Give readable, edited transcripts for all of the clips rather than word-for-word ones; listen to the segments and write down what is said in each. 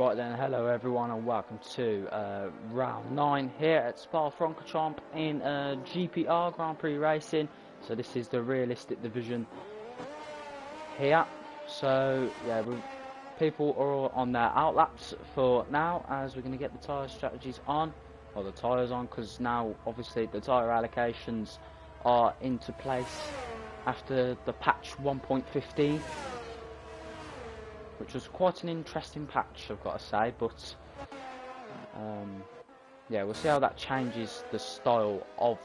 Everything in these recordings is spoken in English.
Right then, hello everyone and welcome to round 9 here at Spa-Francorchamps in GPR Grand Prix Racing. So this is the realistic division here. So yeah, people are all on their outlaps for now, as we're going to get the tyre strategies on, or the tyres on, because now obviously the tyre allocations are into place after the patch 1.15. Which was quite an interesting patch, I've got to say, but yeah, we'll see how that changes the style of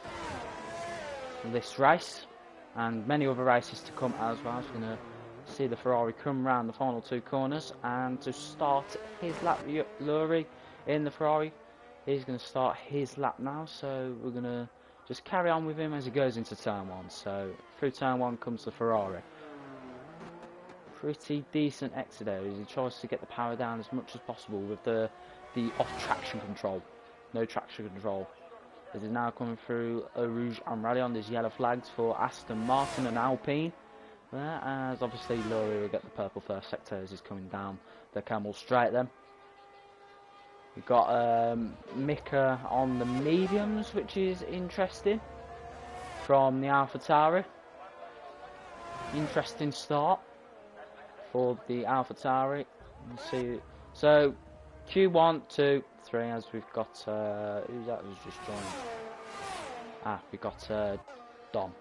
this race and many other races to come as well. So we're going to see the Ferrari come round the final two corners, and to start his lap, Lurie in the Ferrari, he's going to start his lap now, so we're going to just carry on with him as he goes into turn 1. So through turn 1 comes the Ferrari. Pretty decent exit there as he tries to get the power down as much as possible with the off traction control. No traction control. This is now coming through Eau Rouge and Rallye. There's yellow flags for Aston Martin and Alpine. As obviously Lurie will get the purple first sector as he's coming down the Camel straight then. We've got Mika on the mediums, which is interesting, from the AlphaTauri. Interesting start for the AlphaTauri. See, so Q1, 2, 3, as we've got who's that who's just joined? We got Dom.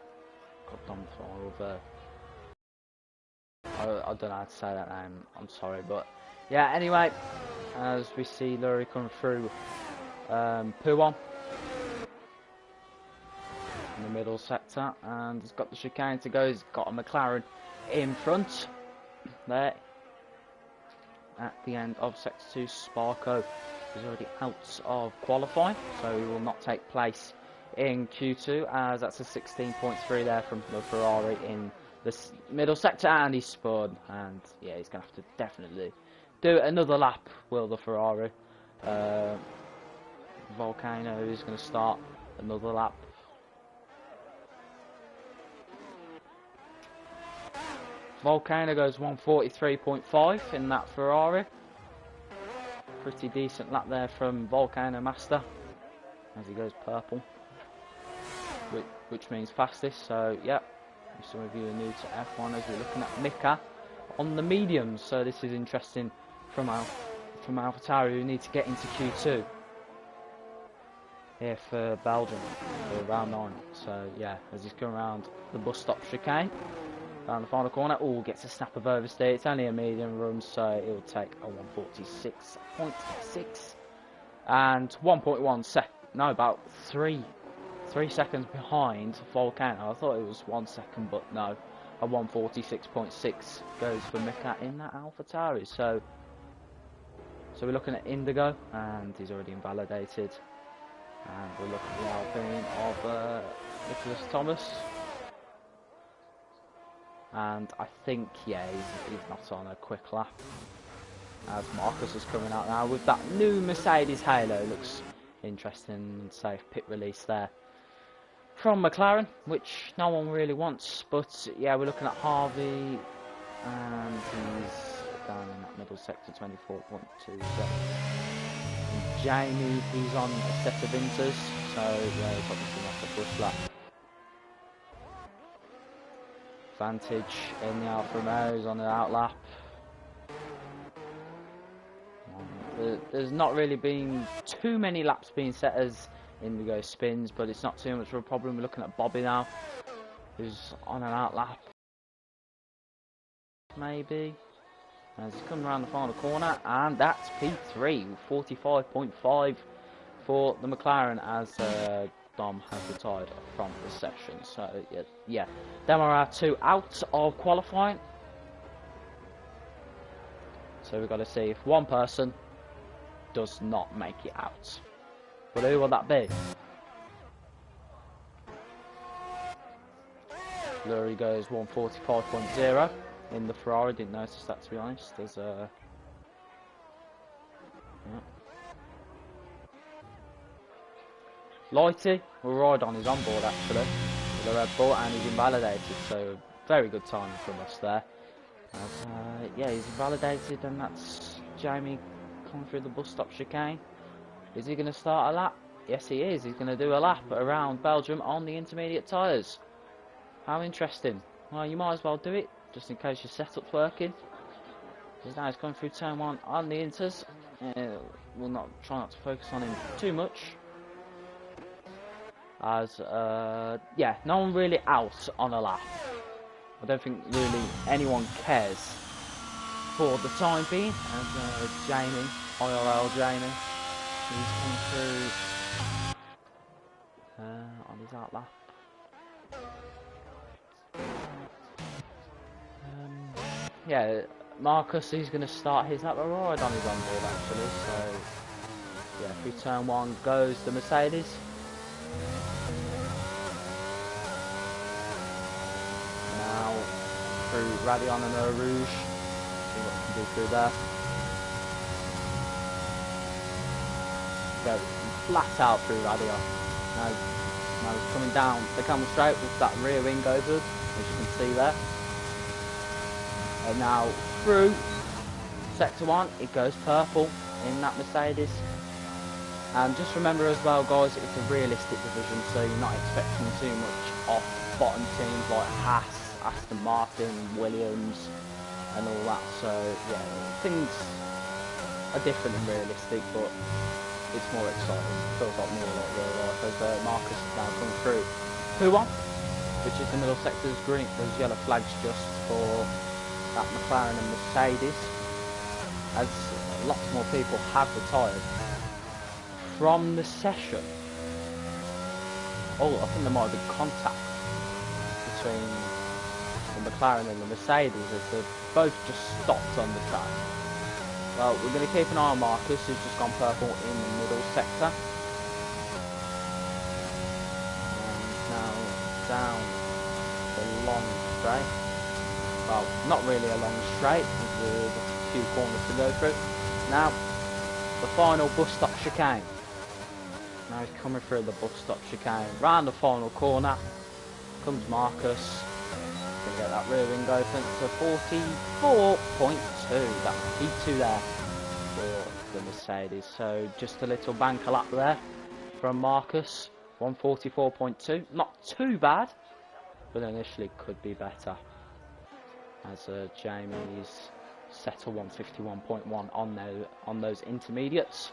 Got Dom for I don't know how to say that name. I'm sorry, but yeah. Anyway, as we see Lurie coming through P1 in the middle sector, and he's got the chicane to go. He's got a McLaren in front. There at the end of sector 2, Sparko is already out of qualifying, so he will not take place in Q2, as that's a 16.3 there from the Ferrari in this middle sector, and he's spun, and yeah, he's gonna have to definitely do another lap, will the Ferrari. Volcano is gonna start another lap. Volcano goes 143.5 in that Ferrari. Pretty decent lap there from Volcano Master as he goes purple, which means fastest. So yep, some of you are new to F1 as we're looking at Mika on the mediums. So this is interesting from AlphaTauri, who need to get into Q2 here for Belgium for round 9. So yeah, as he's coming around the bus stop chicane. Down the final corner, gets a snap of oversteer. It's only a medium run, so it will take a 146.6 and 1.1 sec. No, about 3 seconds behind Volcano. I thought it was 1 second, but no, a 146.6 goes for Mika in that AlphaTauri. So we're looking at Indigo, and he's already invalidated. And we're looking at the Alpine of Nicholas Thomas. And I think, yeah, he's not on a quick lap, as Marcus is coming out now with that new Mercedes Halo. Looks interesting and safe pit release there from McLaren, which no one really wants. But yeah, we're looking at Harvey, and he's down in that middle sector, 24.2. Jamie, he's on a set of inters, so yeah, he's obviously not a bush lap. Vantage in the Alfa Romeo is on the outlap. There's not really been too many laps being set as Indigo spins, but it's not too much of a problem. We're looking at Bobby now, who's on an outlap, maybe, as he's coming around the final corner, and that's P3, 45.5 for the McLaren, as Dom has retired from the session. So yeah, them are our 2 out of qualifying. So we've got to see if one person does not make it out. But who will that be? Lurie goes 145.0 in the Ferrari. Didn't notice that, to be honest. There's a Lighty will ride on his onboard actually with the Red Bull, and he's invalidated, so very good timing from us there. Yeah, he's invalidated, and that's Jamie coming through the bus stop chicane. Is he going to start a lap? Yes, he is. He's going to do a lap around Belgium on the intermediate tyres. How interesting. Well, you might as well do it, just in case your setup's working. Because now he's coming through turn 1 on the inters. We'll try not to focus on him too much. As, yeah, no one really out on a lap. I don't think really anyone cares for the time being. And Jamie, IRL Jamie, he's coming through on his out lap. Yeah, Marcus, he's going to start his lap right on his onboard actually. So, yeah, through turn 1 goes the Mercedes. Now through Radion and Eau Rouge. See what we can do through there. Go flat out through Radion. Now he's coming down the camel straight with that rear wing over, as you can see there. And now through sector 1, it goes purple in that Mercedes. And just remember as well, guys, it's a realistic division, so you're not expecting too much off bottom teams like Haas, Aston Martin, Williams, and all that. So yeah, things are different and realistic, but it's more exciting. It feels like more like real life as Marcus is now coming through. P1, which is the middle sector's green. Those yellow flags just for that McLaren and Mercedes, as lots more people have retired from the session. Oh, I think there might have been contact between the McLaren and the Mercedes as they've both just stopped on the track. Well, we're going to keep an eye on Marcus, who's just gone purple in the middle sector. And now down the long straight. Well, not really a long straight, with a few corners to go through. Now, the final bus stop chicane. Now he's coming through the bus stop chicane. Round the final corner comes Marcus. Gonna get that rear wing open to 44.2. That P2 there for the Mercedes. So just a little banker lap there from Marcus. 144.2. Not too bad, but initially could be better. As Jamie's set a 151.1 on those intermediates.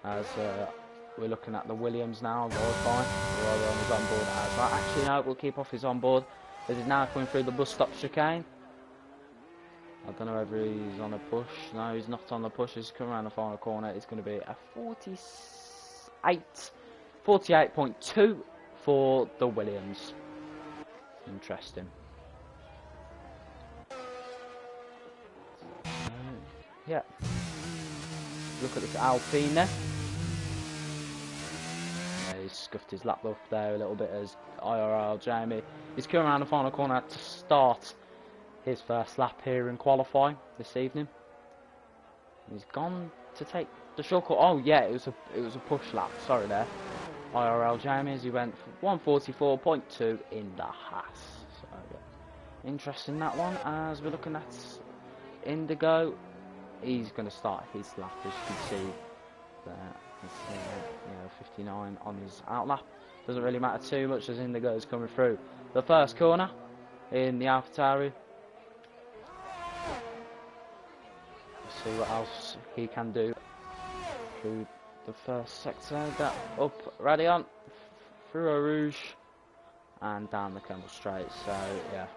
As we're looking at the Williams now, Roy fine. Roy on his onboard as well. Actually, no, we'll keep off his onboard as he's now coming through the bus stop chicane. I don't know whether he's on a push. No, he's not on the push. He's coming around the final corner. It's going to be a 48.2 for the Williams. Interesting. Yeah. Look at this Alpine there. Yeah, he's scuffed his lap up there a little bit as IRL Jamie. He's coming around the final corner to start his first lap here in qualifying this evening. He's gone to take the shortcut. Oh yeah, it was a push lap. Sorry there. IRL Jamie as he went for 144.2 in the Haas. So yeah. Interesting that one. As we're looking at Indigo, he's going to start his lap, as you can see there. Yeah, 59 on his out lap. Doesn't really matter too much as Indigo is coming through the first corner in the AlphaTauri. Let's see what else he can do through the first sector. That up Radion, through Eau Rouge, and down the Campbell Straight. So yeah.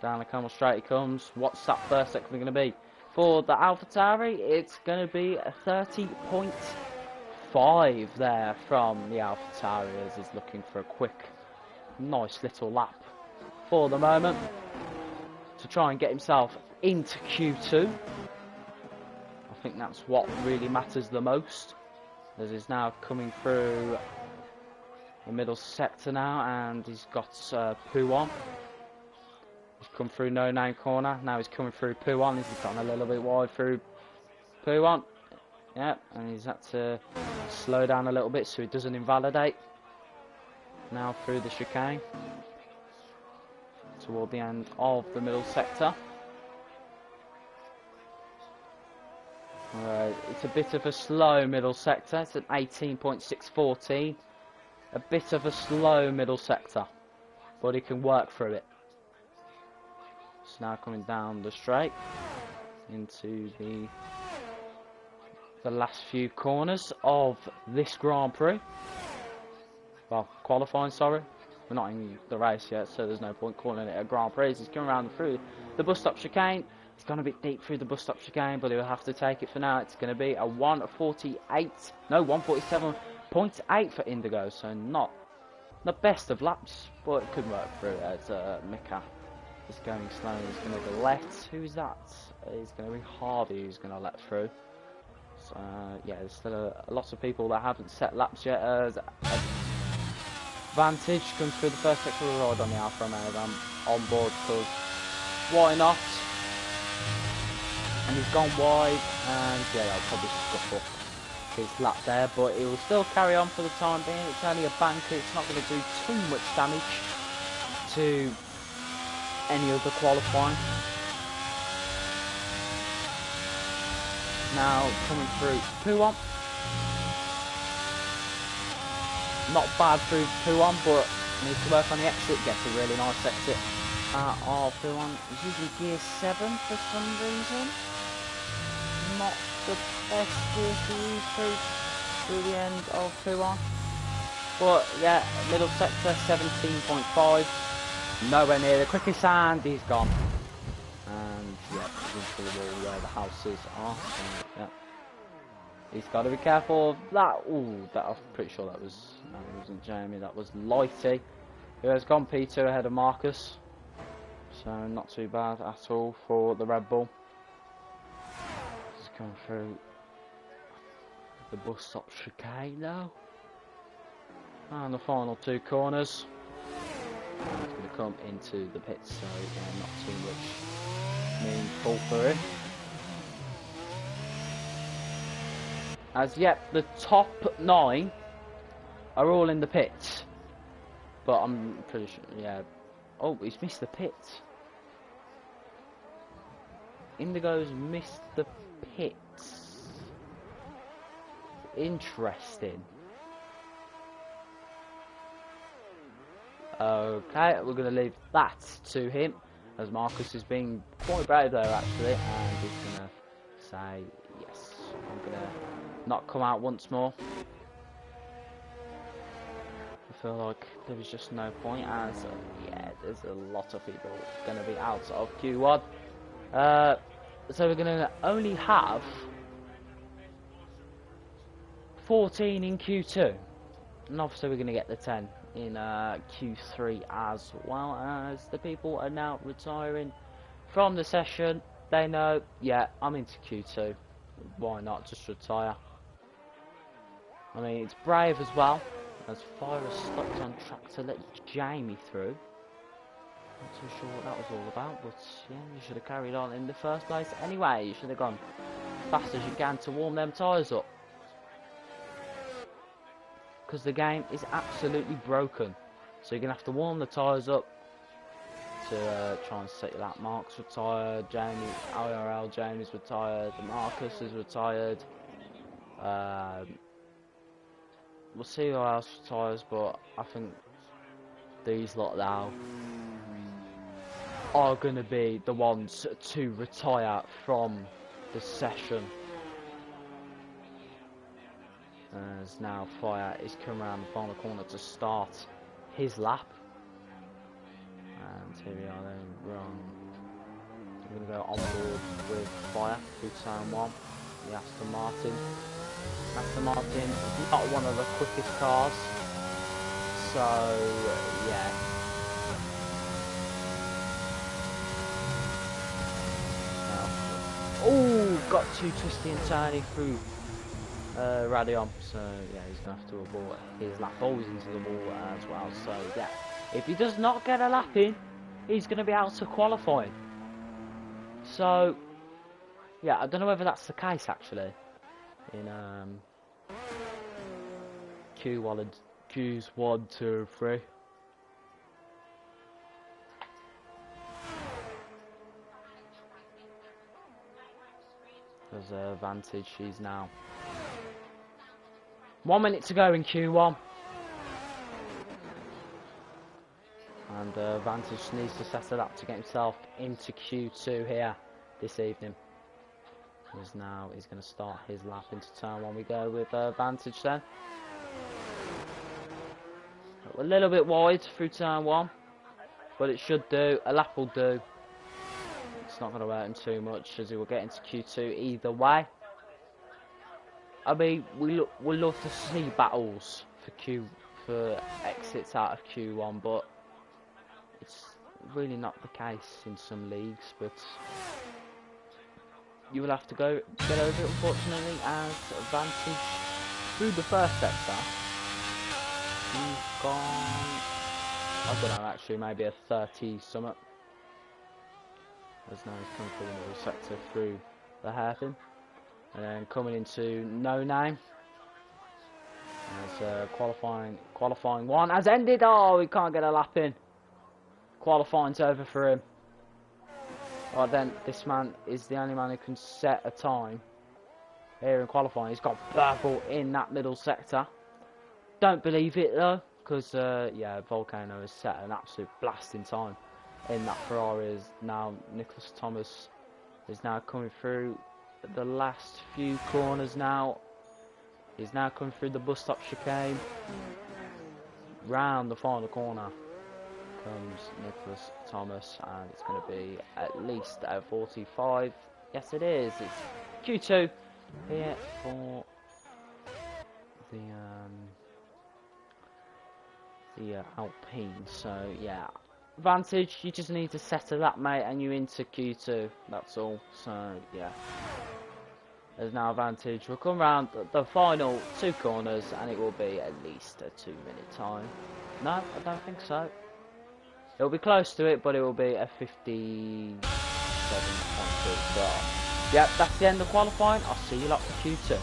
Down the Camel Straight he comes. What's that first sector going to be? For the AlphaTauri, it's going to be a 30.5 there from the AlphaTauri as he's looking for a quick, nice little lap for the moment to try and get himself into Q2. I think that's what really matters the most, as he's now coming through the middle sector now, and he's got P1. He's come through no name corner. Now he's coming through P1. He's gone a little bit wide through P1. Yeah, and he's had to slow down a little bit so he doesn't invalidate. Now through the chicane. toward the end of the middle sector. It's a bit of a slow middle sector. It's an 18.614. A bit of a slow middle sector, but he can work through it. It's now coming down the straight into the last few corners of this Grand Prix. Well, qualifying, sorry. We're not in the race yet, so there's no point calling it a Grand Prix. He's coming around through the bus stop chicane. It's gone a bit deep through the bus stop chicane, but he'll have to take it for now. It's going to be a 147.8 for Indigo, so not the best of laps, but it could work through as Mika is going slow. He's going to let, who's that? It's going to be Hardy who's going to let through. So yeah, there's still a lot of people that haven't set laps yet. As Vantage comes through the first sector of the ride on the Alfa Romeo. I'm on board because why not? And he's gone wide, and yeah, that'll probably scuff up his lap there, but it will still carry on for the time being. It's only a banker, it's not going to do too much damage to any other qualifying. Now coming through Puon. Not bad through Puon, but needs to work on the exit. Gets a really nice exit out of Puon. He's using gear 7 for some reason. Not the best gear to use through the end of Puon. But yeah, middle sector 17.5. Nowhere near the quickest, and he's gone. And yeah, into the wall where the houses are. So, yeah. He's got to be careful of that. Ooh, that I'm pretty sure that was, no, it wasn't Jamie, that was Lighty, who has gone P2 ahead of Marcus. So not too bad at all for the Red Bull. Just coming through the bus stop chicane now. And the final two corners. And it's going to come into the pits, so yeah, not too much meaningful for him. As yet, the top 9 are all in the pits. But I'm pretty sure, yeah. Oh, he's missed the pits. Indigo's missed the pits. Interesting. Okay, we're going to leave that to him, as Marcus is being quite brave there actually, and he's going to say, yes, I'm going to not come out once more. I feel like there is just no point, as yeah, there's a lot of people going to be out of Q1. So we're going to only have 14 in Q2, and obviously we're going to get the 10 in Q3 as well, as the people are now retiring from the session. They know, yeah, I'm into Q2, why not just retire? I mean, it's brave as well, as Fire has stopped on track to let Jamie through. Not too sure what that was all about, but yeah, you should have carried on in the first place anyway. You should have gone as fast as you can to warm them tyres up, because the game is absolutely broken. So you're going to have to warm the tyres up to try and set your lap. Mark's retired, Jamie, IRL, Jamie's retired, Marcus is retired. We'll see who else retires, but I think these lot now are going to be the ones to retire from the session. As now Fire is coming around the final corner to start his lap. And here we are then, wrong. We're going to go on board with Fire, through turn 1, the Aston Martin. Aston Martin, not one of the quickest cars. So, yeah. Oh, got too twisty and turny through Radion, so yeah, he's going to have to abort his lap. Always into the wall as well, so yeah, if he does not get a lap in, he's going to be out of qualifying. So yeah, I don't know whether that's the case actually in Q's 1, 2, 3. There's an advantage. She's now 1 minute to go in Q1. And Vantage needs to settle up to get himself into Q2 here this evening. Because now he's going to start his lap into turn 1. We go with Vantage then. A little bit wide through turn 1, but it should do. A lap will do. It's not going to hurt him too much as he will get into Q2 either way. I mean, we love to see battles for exits out of Q1, but it's really not the case in some leagues. But you will have to get over it, unfortunately, as Vantage through the first sector. He's gone, I don't know, actually maybe a 30 summit. As now he's coming through the middle sector through the hairpin. And then coming into No Name. As qualifying 1 has ended. Oh, we can't get a lap in. Qualifying's over for him. Right then, this man is the only man who can set a time here in qualifying. He's got purple in that middle sector. Don't believe it though, because yeah, Volcano has set an absolute blasting time in that Ferrari. Is now Nicholas Thomas is now coming through the last few corners now. He's now coming through the bus stop chicane. Round the final corner comes Nicholas Thomas, and it's going to be at least a 45. Yes, it is. It's Q2 here for the Alpine. So yeah, Vantage, you just need to settle that, mate, and you're into Q2. That's all. So yeah, there's now Vantage. We'll come round the final 2 corners, and it will be at least a 2-minute time. No, I don't think so. It'll be close to it, but it will be a 57.2. So yeah, that's the end of qualifying. I'll see you lot for Q2.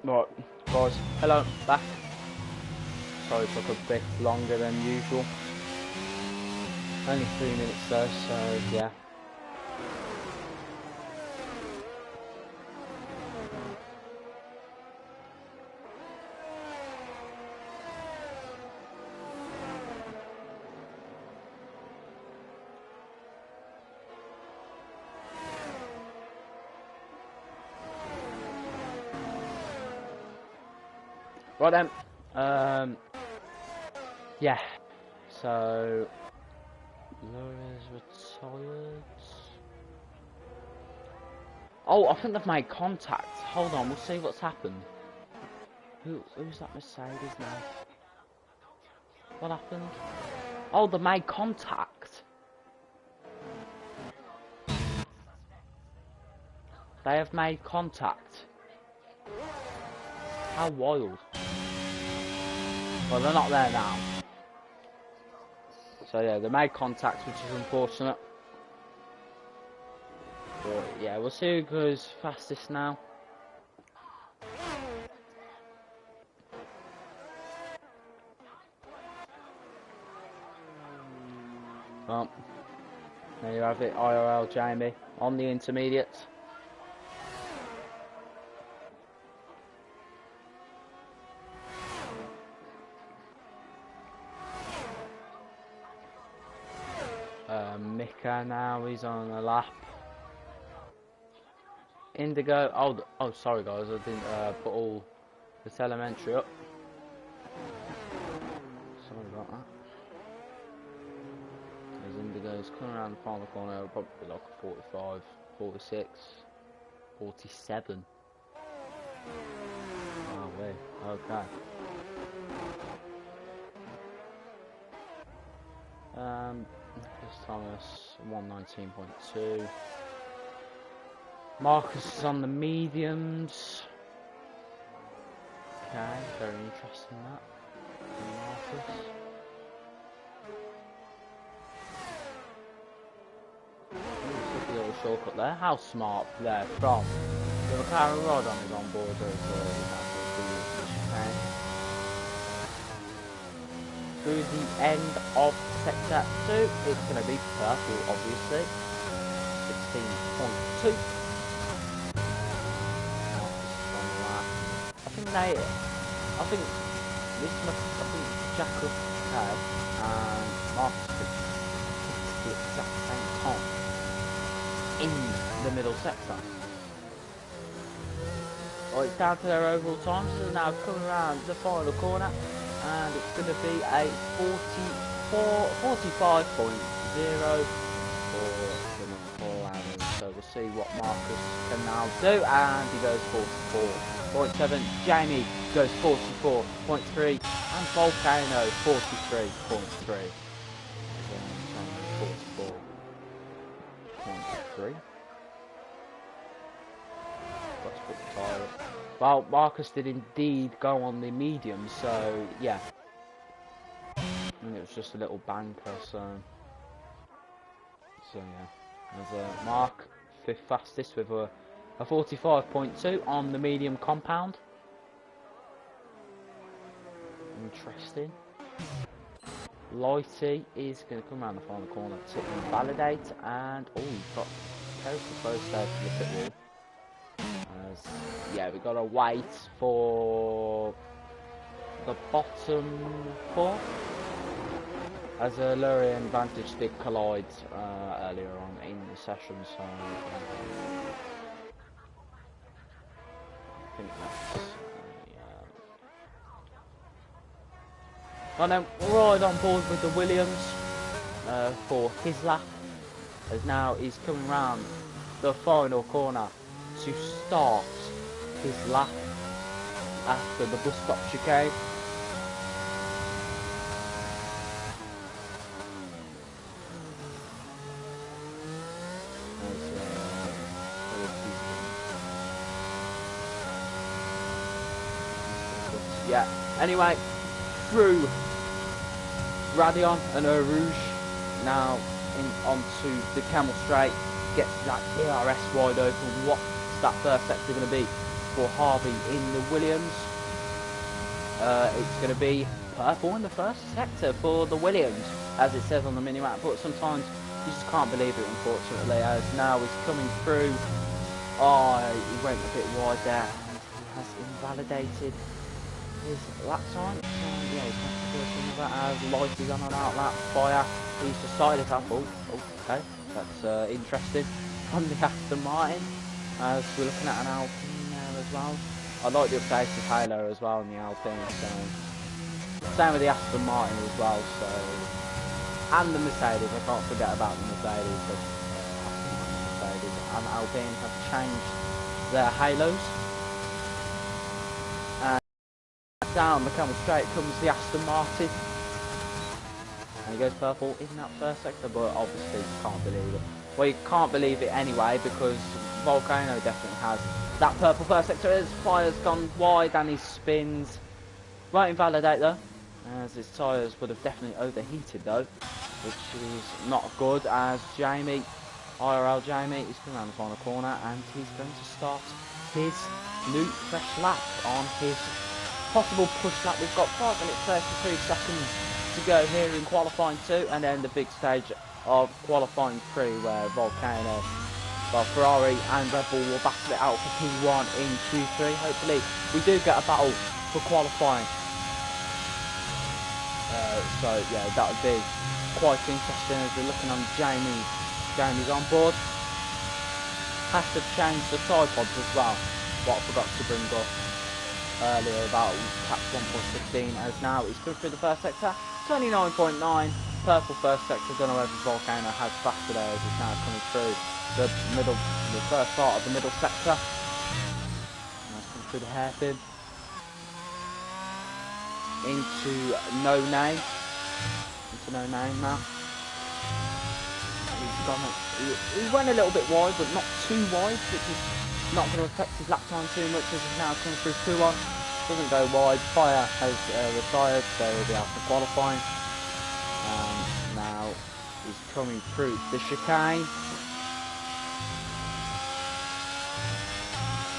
Right, guys, hello, back. Sorry it took a bit longer than usual. Only 3 minutes though, so yeah. Right then, yeah, so, Laura's retired. Oh, I think they've made contact. Hold on, we'll see what's happened. Who's that Mercedes now? What happened? Oh, they made contact. They have made contact. How wild. Well, they're not there now. So yeah, they made contact, which is unfortunate. But yeah, we'll see who goes fastest now. Well, there you have it, IRL Jamie on the intermediate. Mika now, he's on a lap. Indigo, oh sorry guys, I didn't put all the telemetry up. Sorry about that. There's Indigo's coming around the final corner, it'll probably be like a 45, 46, 47. Oh wait, okay. Chris Thomas 119.2. Marcus is on the mediums. Okay, very interesting that. Marcus. Took a little shortcut there. How smart there from the McLaren rod on his onboard through the end of sector 2, it's going to be purple, obviously. 16.2. I think Jacob had and Marcus could the exact same time in the middle sector. Well, it's down to their overall times, so now coming around the final corner. And it's going to be a 45.0 for the McLaren. So we'll see what Marcus can now do. And he goes 44.7. Jamie goes 44.3. And Volcano 43.3. 44.3. Let's put the tyre up. Well, Marcus did indeed go on the medium, so yeah. And it was just a little banker, so yeah. There's Mark, 5th fastest with a 45.2 on the medium compound. Interesting. Lighty is going to come around the final corner to invalidate, and oh, he's got close to close there to the pit wall. Yeah, we gotta wait for the bottom 4 as a Lurian Vantage did collide earlier on in the session, so I think that's and then right on board with the Williams for his lap, as now he's coming round the final corner to start his lap after the bus stop chicane. Yeah, anyway, through Radion and Eau Rouge, now onto the Camel Straight, gets that DRS wide open. What's that first sector going to be? for Harvey in the Williams. It's going to be purple in the first sector for the Williams, as it says on the mini-map, but sometimes you just can't believe it, unfortunately, as now he's coming through. Oh, he went a bit wide there, and he has invalidated his lap time. So, yeah, he's going to do something about as light is on an outlap fire. He's decided that, okay, that's interesting on the Aston Martin, as we're looking at an Alpine there as well. I like the updated halo as well in the Alpine, so same with the Aston Martin as well, so, and the Mercedes, I can't forget about the Mercedes, but Mercedes and Alpine have changed their halos. And down the Camel Straight comes the Aston Martin, and he goes purple in that first sector, but obviously you can't believe it. Well, you can't believe it anyway, because Volcano definitely has that purple first sector as fire's gone wide and he spins. Won't invalidate though, as his tyres would have definitely overheated though, which is not good, as Jamie, IRL Jamie, is coming around the final corner and he's going to start his new fresh lap on his possible push lap. We've got 5 minutes 33 seconds to go here in qualifying 2, and then the big stage of qualifying 3 where Volcano, well, Ferrari and Red Bull will battle it out for P1 in Q3. Hopefully we do get a battle for qualifying. So yeah, that would be quite interesting as we're looking on Jamie's on board. Has to change the side pods as well, what I forgot to bring up earlier about catch 1.15, as now he's come through the first sector, 29.9, purple first sector. Don't know whether Volcano has faster there as he's now coming through the first part of the middle sector. Now he's coming through the hairpin into no name now. He went a little bit wide, but not too wide, which is not going to affect his lap time too much, as he's now coming through 2-1. Doesn't go wide. Fire has retired, so he'll be out for qualifying. Now he's coming through the chicane,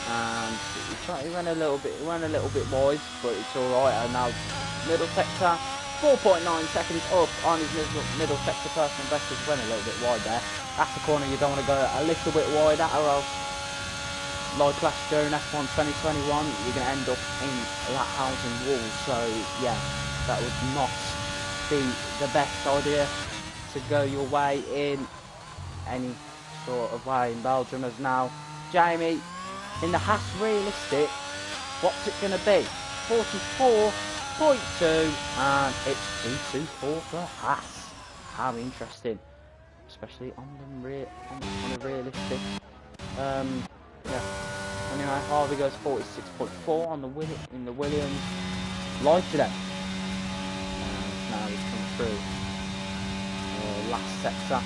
and he went a little bit wide, but it's all right. And now middle sector, 4.9 seconds up on his middle sector personal best. He went a little bit wide there. That's the corner you don't want to go a little bit wide at, or else, like last year in F1 2021, you're going to end up in that housing wall. So yeah, that would not be the best idea to go your way in any sort of way in Belgium. As now Jamie in the Haas realistic, what's it going to be? 44.2, and it's P2 for the Haas. How interesting, especially on the realistic. Yeah. Anyway, Harvey goes 46.4 on the Williams. Light today. Now he's coming through last sector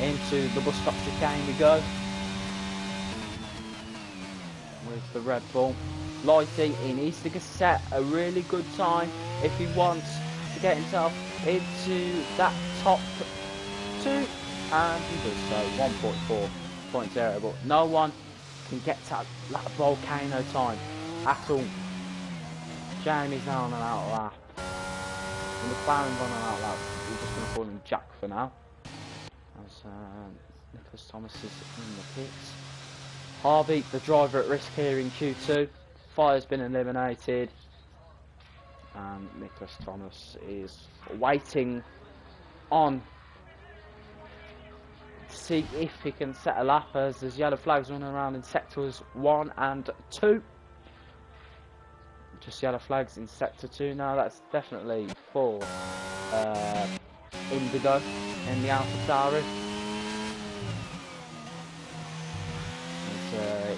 into the bus stop chicane we go with the Red Bull. Lighty, he needs to set a really good time if he wants to get himself into that top 2, and he does so, 1.4.0, but no one can get to that Volcano time at all. Jamie's now on an out lap, and McLaren's on an out lap. We're just going to call him Jack for now, as Nicholas Thomas is in the pits. Harvey, the driver at risk here in Q2. Fire's been eliminated, and Nicholas Thomas is waiting on to see if he can set a lap, as there's yellow flags running around in sectors 1 and 2. Just yellow flags in sector 2 now. That's definitely for Indigo in the AlphaTauri.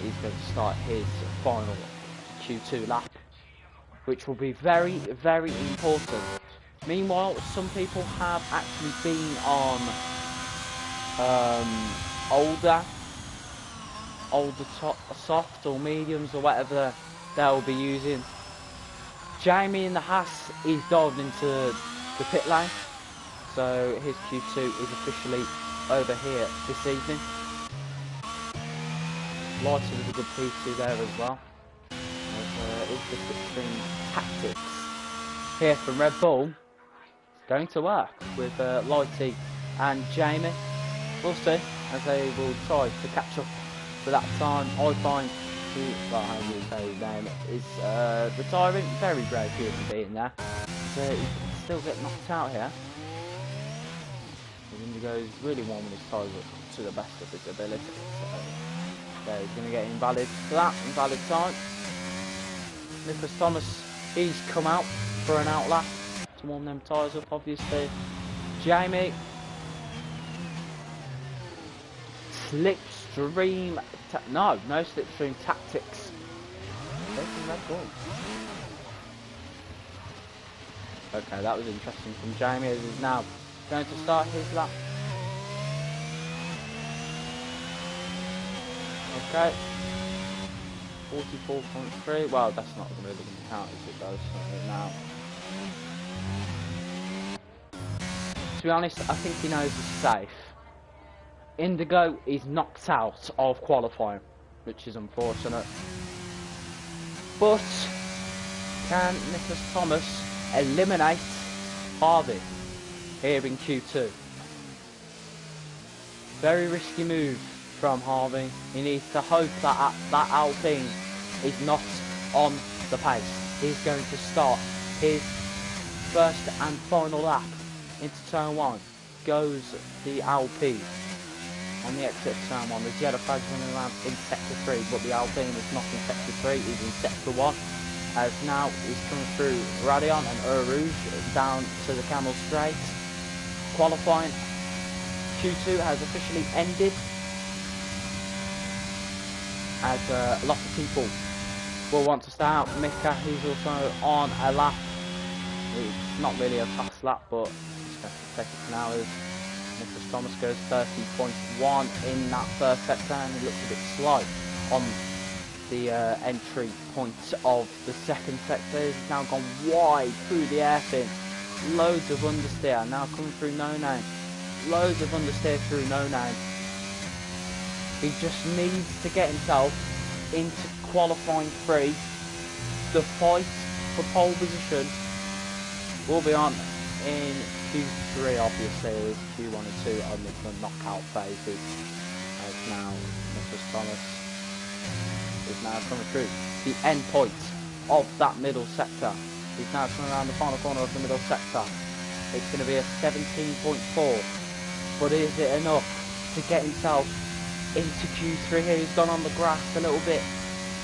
He's going to start his final Q2 lap, which will be very, very important. Meanwhile, some people have actually been on older soft or mediums or whatever they'll be using. Jamie in the Haas, he's dived into the pit lane, so his Q2 is officially over here this evening. Lighter was a good P2 there as well. Is the slipstream tactics here from Red Bull going to work with Lighty and Jamie? We'll see, as they will try to catch up for that time. I find how do you say his name, is retiring. Very brave here to be in there. So he can still get knocked out here. The Indigo's really warming his tyres up to the best of his ability. So he's going to get invalid for that, invalid time. Nicholas Thomas, he's come out for an out lap to warm them tyres up, obviously. Jamie, slipstream, no slipstream tactics. Taking Red Bull. Okay, that was interesting from Jamie, as he's now going to start his lap. Okay. 44.3. Well, that's not really going to count as it goes. So now, to be honest, I think he knows he's safe. Indigo is knocked out of qualifying, which is unfortunate. But can Nicholas Thomas eliminate Harvey here in Q2? Very risky move from Harvey. He needs to hope that that Alpine is not on the pace. He's going to start his first and final lap into turn 1. Goes the Alpine on the exit of turn 1. The yellow flag's running around in sector 3, but the Alpine is not in sector 3, he's in sector 1. As now he's coming through Radion and Rouge down to the Camel Straight. Qualifying Q2 has officially ended, as a lot of people will want to start out. Mika, he's also on a lap. It's not really a fast lap, but it's going to take it now. As Nicholas Thomas goes 30.1 in that first sector, and he looks a bit slow on the entry point of the second sector. He's now gone wide through the airpin. Loads of understeer now coming through No Name. Loads of understeer through No Name. He just needs to get himself into qualifying 3. The fight for pole position will be on in Q3, obviously, as Q1 and 2 are the knockout phases. As now Nicholas Thomas is now coming through the end point of that middle sector. He's now coming around the final corner of the middle sector. It's going to be a 17.4, but is it enough to get himself into Q3 here? He's gone on the grass a little bit.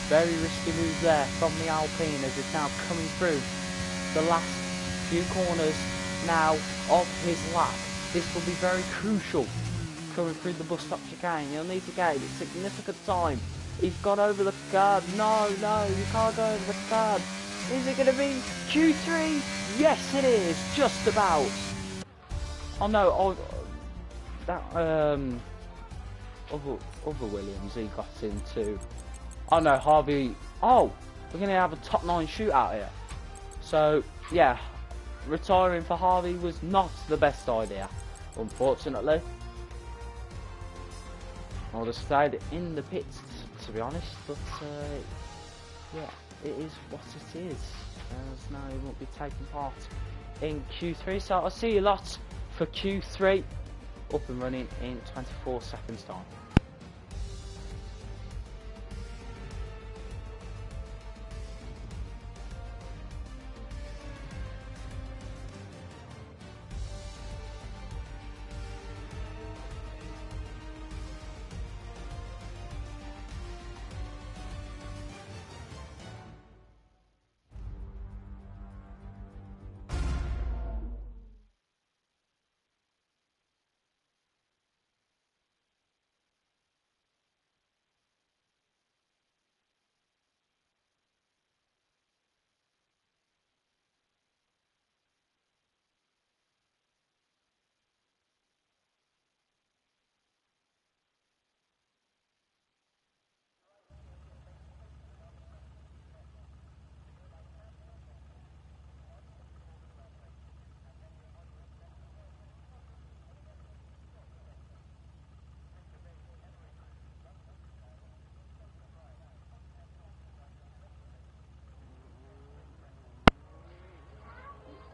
Very risky move there from the Alpine, as it's now coming through the last few corners now of his lap. This will be very crucial coming through the bus stop chicane. He'll need to gain significant time. He's gone over the curb. No, you can't go over the curb. Is it going to be Q3? Yes, it is. Just about. Oh no, that other Williams, he got into. Oh no, Harvey. Oh, we're going to have a top 9 shootout here. So yeah, retiring for Harvey was not the best idea, unfortunately. I would have stayed in the pits, to be honest, but yeah, it is what it is. As now he won't be taking part in Q3, so I'll see you lots for Q3 up and running in 24 seconds time.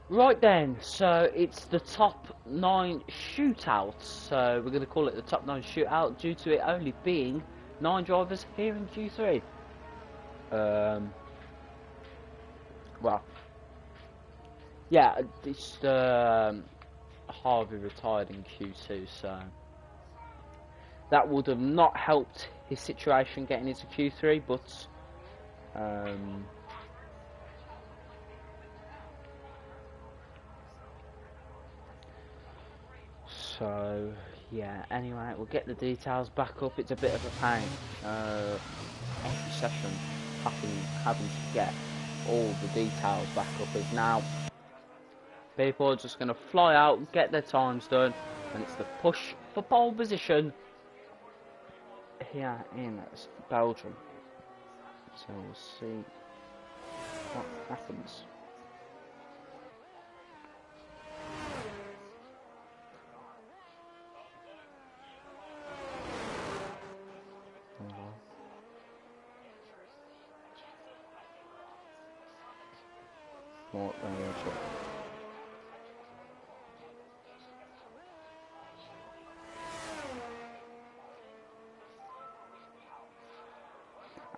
Right then, so it's the top 9 shootouts. So we're going to call it the top 9 shootout due to it only being 9 drivers here in Q3. Well, yeah, it's Harvey retired in Q2, so that would have not helped his situation getting into Q3, but so yeah, anyway, we'll get the details back up. It's a bit of a pain every session having to get all the details back up, as now people are just going to fly out, get their times done, and it's the push for pole position here in Belgium. So we'll see what happens. What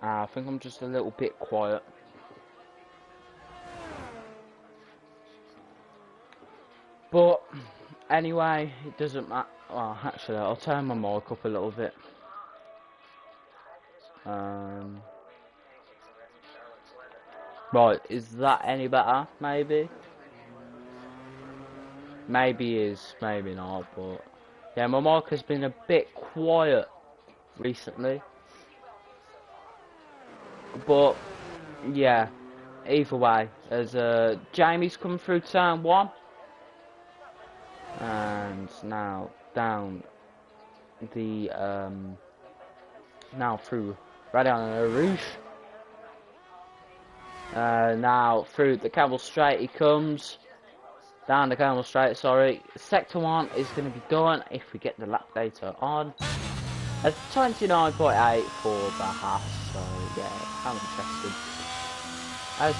I think I'm just a little bit quiet. But anyway, it doesn't matter. Well, actually, I'll turn my mic up a little bit. Right, is that any better? Maybe. Maybe is, maybe not. But yeah, my mic has been a bit quiet recently. But yeah, either way, as Jamie's come through turn 1, and now down the now through Radion Rouge, now through the Camel Straight he comes, down the Camel Straight, sorry. Sector 1 is going to be done if we get the lap data on. At 29.8 for the half, so yeah, how interesting. As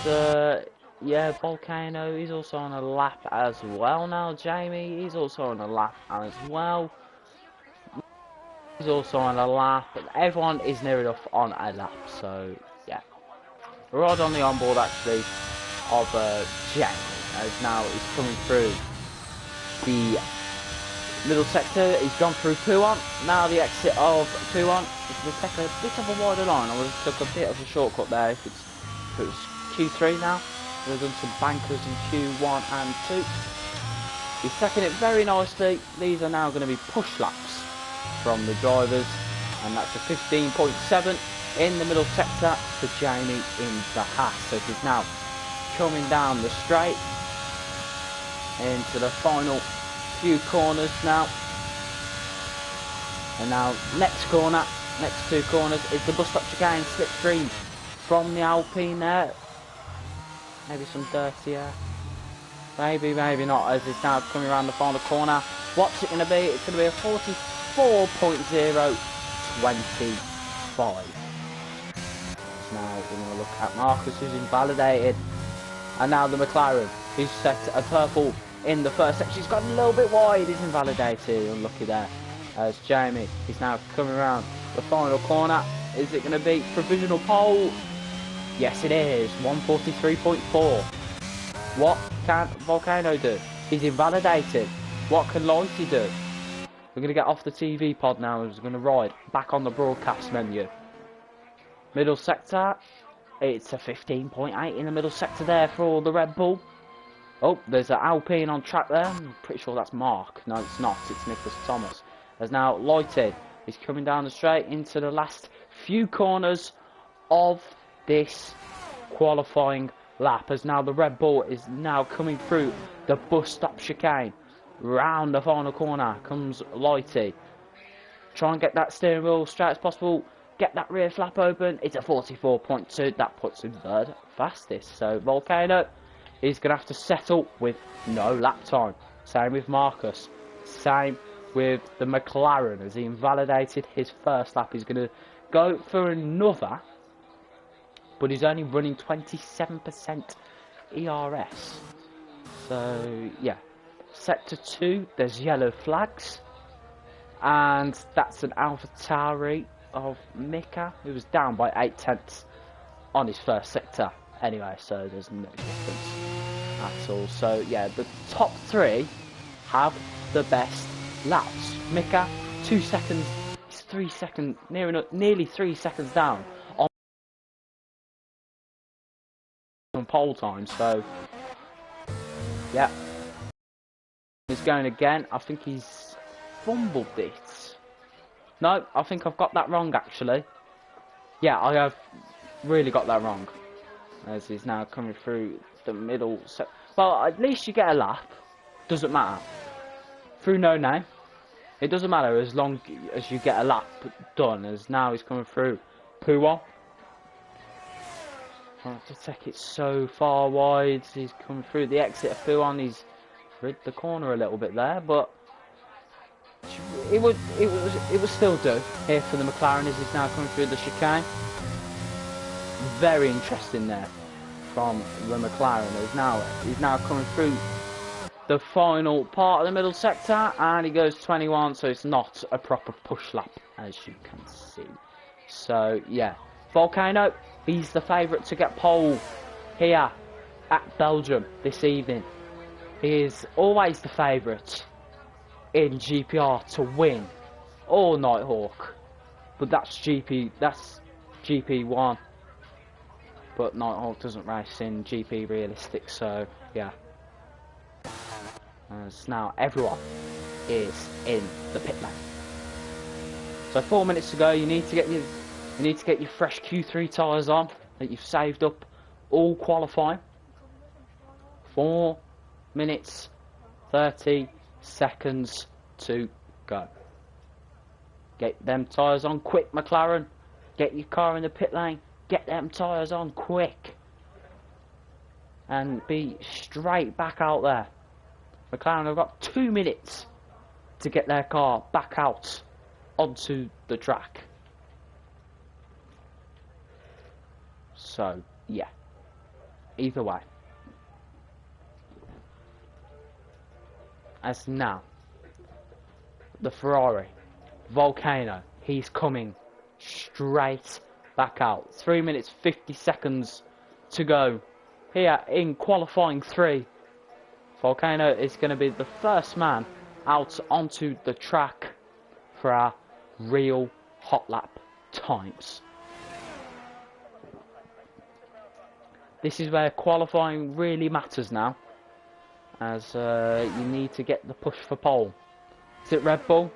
yeah, Volcano, he's also on a lap as well now. Jamie, he's also on a lap as well. He's also on a lap, and everyone is near enough on a lap, so yeah. We're right on the onboard actually of Jamie, as now he's coming through the middle sector. He's gone through Pouon. Now the exit of Pouon is going to take a bit of a wider line. I would have took a bit of a shortcut there if it was Q3 now. We've done some bankers in Q1 and 2. He's taking it very nicely. These are now going to be push laps from the drivers, and that's a 15.7 in the middle sector for Jamie in the Haas. So he's now coming down the straight into the final few corners now. And now next corner, next 2 corners is the bus stop chicane, slipstream from the Alpine there. Maybe some dirty air. Maybe, maybe not, as it's now coming around the final corner. What's it going to be? It's going to be a 44.025. Now we're going to look at Marcus, who's invalidated. And now the McLaren, who's set a purple in the first section. He's got a little bit wide, he's invalidated, unlucky there. As Jamie, he's now coming around the final corner. Is it going to be provisional pole? Yes it is, 143.4. What can Volcano do? He's invalidated. What can Lighty do? We're going to get off the TV pod now and we're going to ride back on the broadcast menu. Middle sector, it's a 15.8 in the middle sector there for the Red Bull. Oh, there's an Alpine on track there. I'm pretty sure that's Mark. No, it's not. It's Nicholas Thomas. There's now Lighted. He's coming down the straight into the last few corners of this qualifying lap. As now the Red Bull is now coming through the bus stop chicane. Round the final corner comes Lighty. Try and get that steering wheel straight as possible. Get that rear flap open. It's a 44.2. That puts him third fastest. So Volcano, he's going to have to settle with no lap time. Same with Marcus. Same with the McLaren, as he invalidated his first lap. He's going to go for another, but he's only running 27% ERS. So yeah, sector 2, there's yellow flags, and that's an Alfa Tauri of Mika, who was down by 8 tenths on his first sector anyway, so there's no difference at all. So yeah, the top 3 have the best laps. Mika, 2 seconds, he's 3 seconds, nearly 3 seconds down on pole time, so yeah. He's going again. I think he's fumbled it. No, I think I've got that wrong actually. Yeah, I have really got that wrong. As he's now coming through the middle. Well, at least you get a lap. Doesn't matter. Through no name. It doesn't matter as long as you get a lap done. As now he's coming through Puwa. Trying to take it so far wide. He's coming through the exit of Puwa. He's rid the corner a little bit there, but it would still do here for the McLaren as he's now coming through the chicane. Very interesting there from the McLaren. He's now coming through the final part of the middle sector, and he goes 21, so it's not a proper push lap as you can see. So yeah, Volcano, he's the favourite to get pole here at Belgium this evening. He is always the favourite in GPR to win all Nighthawk, but that's GP1. But Nighthawk doesn't race in GP realistic, so yeah. As now everyone is in the pit lane. So 4 minutes to go. You need to get your fresh Q3 tyres on that you've saved up all qualifying. 4 minutes 30 seconds to go. Get them tyres on quick, McLaren. Get your car in the pit lane. Get them tyres on quick. And be straight back out there. McLaren have got 2 minutes to get their car back out onto the track. So, yeah. Either way. As now, the Ferrari, Volcano, he's coming straight back out. 3 minutes 50 seconds to go here in qualifying 3. Volcano is going to be the first man out onto the track for our real hot lap times. This is where qualifying really matters now, as you need to get the push for pole. Is it Red Bull?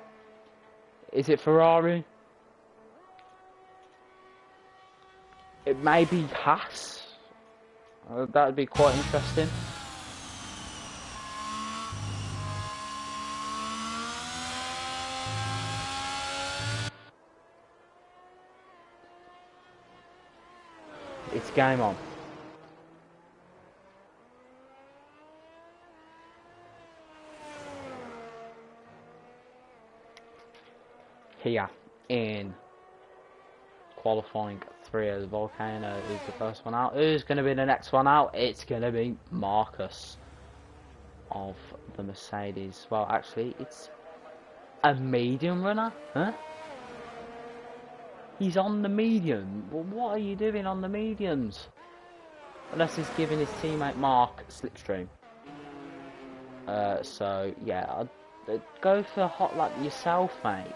Is it Ferrari? It may be Haas. That would be quite interesting. It's game on. Here in qualifying 3 as Volcano is the first one out. Who's going to be the next one out? It's going to be Marcus of the Mercedes. Well, actually, it's a medium runner, huh? He's on the medium. Well, what are you doing on the mediums? Unless he's giving his teammate Mark slipstream. So yeah, I'd go for a hot lap yourself, mate.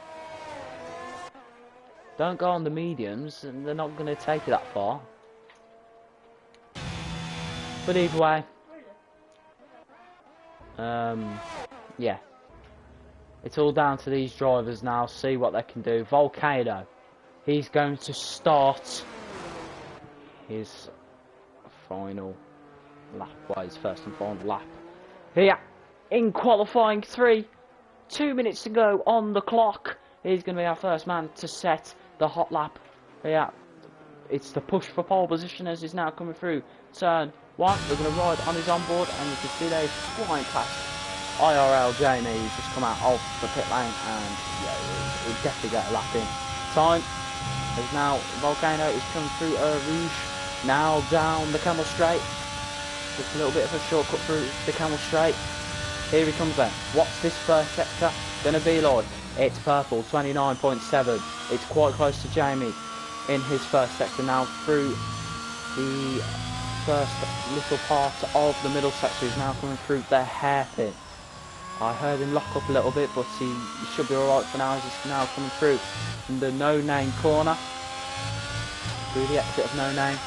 Don't go on the mediums, and they're not going to take you that far. But either way, yeah, it's all down to these drivers now. See what they can do. Volcano, he's going to start his final lap. Well, his first and final lap here in qualifying 3. 2 minutes to go on the clock. He's going to be our first man to set the hot lap. Yeah, it's the push for pole position as he's now coming through turn 1. We're going to ride on his onboard, and you can see there he's flying past IRL Jamie. He's just come out of the pit lane, and yeah, he'll definitely get a lap in. Time is now Volcano is coming through Rouge, now down the Camel Straight. Just a little bit of a shortcut through the Camel Straight. Here he comes then. What's this first sector going to be like? It's purple, 29.7. It's quite close to Jamie in his first sector now. Through the first little part of the middle sector, he's now coming through the hairpin. I heard him lock up a little bit, but he should be alright for now. He's now coming through from the No Name corner, through the exit of No Name,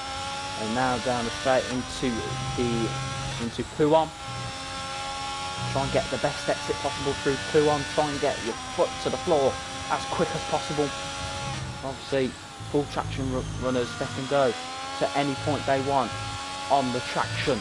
and now down the straight into Puon. Try and get the best exit possible through Puon. Try and get your foot to the floor as quick as possible. Obviously, full traction runners, they can go to any point they want on the traction.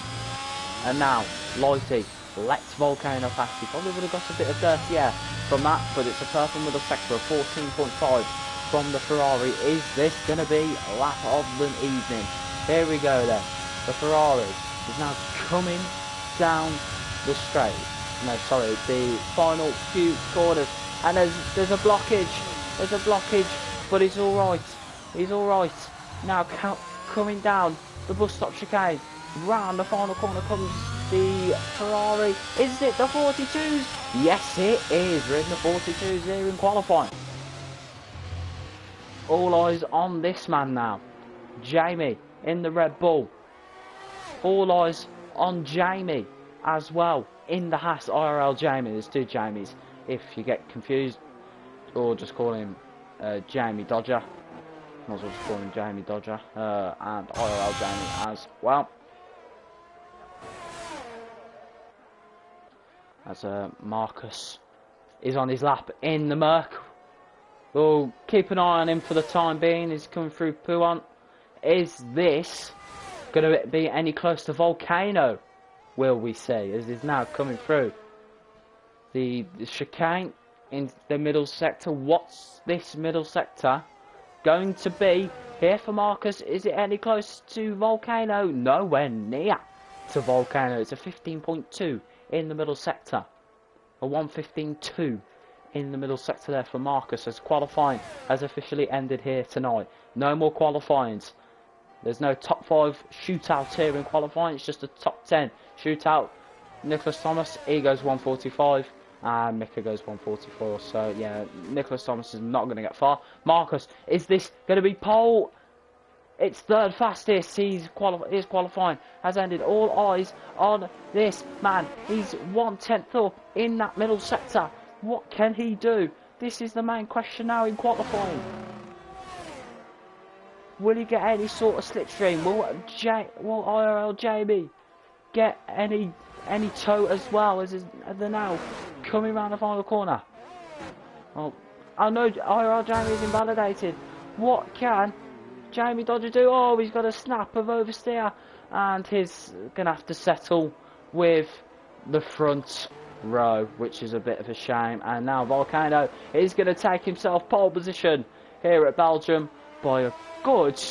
And now, Lighty lets Volcano pass. He probably would have got a bit of dirty air from that, but it's a purple middle sector of 14.5 from the Ferrari. Is this going to be lap of the evening? Here we go then. The Ferrari is now coming down the straight. No, sorry, the final few corners. And there's a blockage. There's a blockage, but he's alright. He's alright. Now coming down the bus stop chicane. Round the final corner comes the Ferrari. Is it the 42s? Yes, it is. We're in the 42s here in qualifying. All eyes on this man now. Jamie in the Red Bull. All eyes on Jamie as well in the Haas IRL Jamie. There's two Jamies if you get confused, or just call him Jamie Dodger. Might as well just call him Jamie Dodger, and IRL Jamie as well. As Marcus is on his lap in the Merc. We'll keep an eye on him for the time being. He's coming through Puon. Is this going to be any close to Volcano? Will we see, as he's now coming through the chicane in the middle sector. What's this middle sector going to be here for Marcus? Is it any close to Volcano? Nowhere near to Volcano. It's a 15.2 in the middle sector. A 1:15.2 in the middle sector there for Marcus, as qualifying has officially ended here tonight. No more qualifyings. There's no top 5 shootout here in qualifying. It's just a top 10 shootout. Nicholas Thomas, he goes 1:45. And Mika goes 1:44. So, yeah, Nicholas Thomas is not going to get far. Marcus, is this going to be pole? It's third fastest. He's qualifying. Has ended. All eyes on this man. He's 1/10 up in that middle sector. What can he do? This is the main question now in qualifying. Will he get any sort of slipstream? Will IRL Jamie get any toe as well as they're now coming around the final corner? Well, I know IRL Jamie is invalidated. What can Jamie Dodger do? Oh, he's got a snap of oversteer, and he's gonna have to settle with the front row, which is a bit of a shame. And now Volcano is going to take himself pole position here at Belgium by a good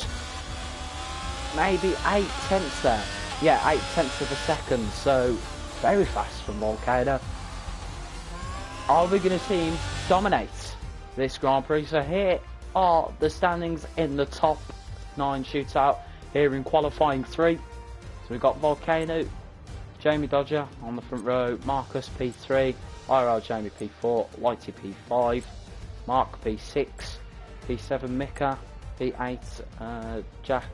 maybe 0.8 there. Yeah, 0.8 of a second. So very fast from Volcano. Are we going to see him dominate this Grand Prix? So here are the standings in the top 9 shootout here in qualifying 3. So we've got Volcano, Jamie Dodger on the front row, Marcus P3, IRL Jamie P4, Whitey P5, Mark P6, P7 Mika, P8 Jack,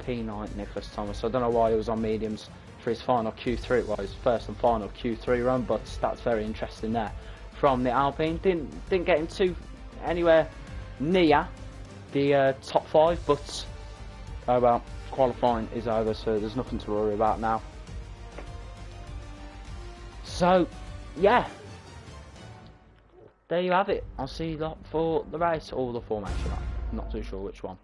P9 Nicholas Thomas. I don't know why he was on mediums for his final Q3, well his first and final Q3 run, but that's very interesting there from the Alpine. Didn't get him too anywhere near the top 5, but oh well, qualifying is over, so there's nothing to worry about now. So, yeah, there you have it. I'll see you lot for the race, or the formation. I'm not too sure which one.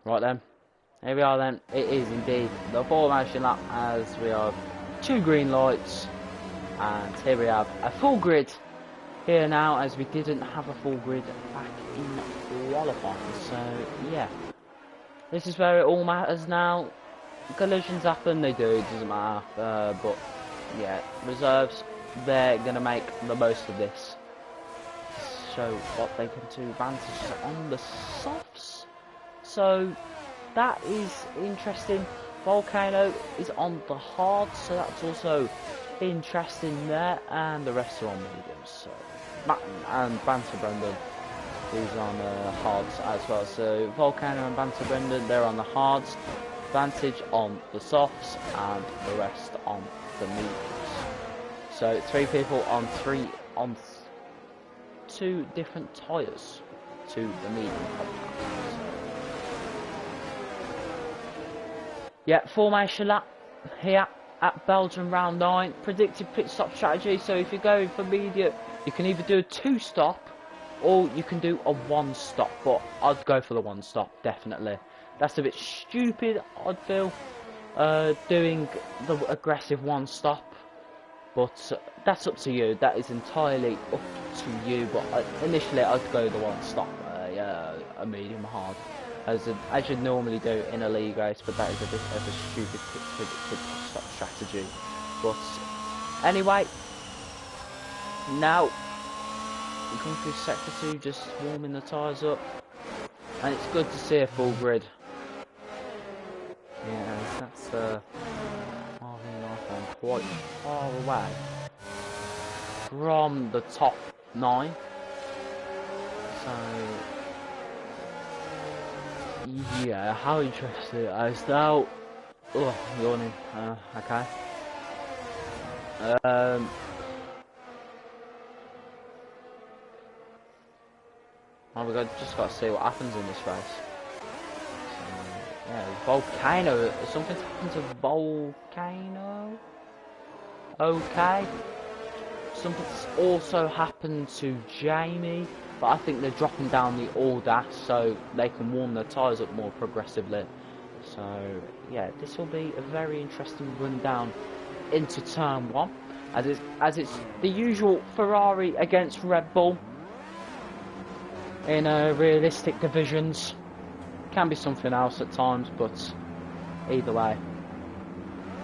Right then, here we are then. It is indeed the formation lap as we have 2 green lights, and here we have a full grid here now, as we didn't have a full grid back in qualifying. So yeah, this is where it all matters now. Collisions happen, they do, it doesn't matter. But yeah, reserves, they're gonna make the most of this. Show what they can do, advantages on the softs. So that is interesting. Volcano is on the hard, so that's also interesting there, and the rest are on mediums. So and Banter Brendan is on hards as well. So Volcano and Banter Brendan, they're on the hards. Vantage on the softs, and the rest on the mediums. So 3 people on 2 different tyres to the medium compound. Yeah, formation lap here at Belgium round 9. Predicted pit stop strategy. So if you're going for medium, you can either do a 2-stop or you can do a 1-stop. But I'd go for the 1-stop, definitely. That's a bit stupid, I'd feel, doing the aggressive 1-stop. But that's up to you. That is entirely up to you. But initially, I'd go the 1-stop, a medium hard, as you'd normally do in a league race. But that is a bit of a stupid pit stop strategy. But anyway, now we come through sector 2, just warming the tyres up, and it's good to see a full grid. Yeah, that's carving off on quite far away from the top 9. So yeah, how interesting is now. Oh, yawning. Okay. Well, just got to see what happens in this race. Yeah, Volcano. Something's happened to Volcano. Okay. Something's also happened to Jamie, but I think they're dropping down the order so they can warm their tyres up more progressively. So yeah, this will be a very interesting run down into turn 1, as it's the usual Ferrari against Red Bull in realistic divisions. Can be something else at times, but either way,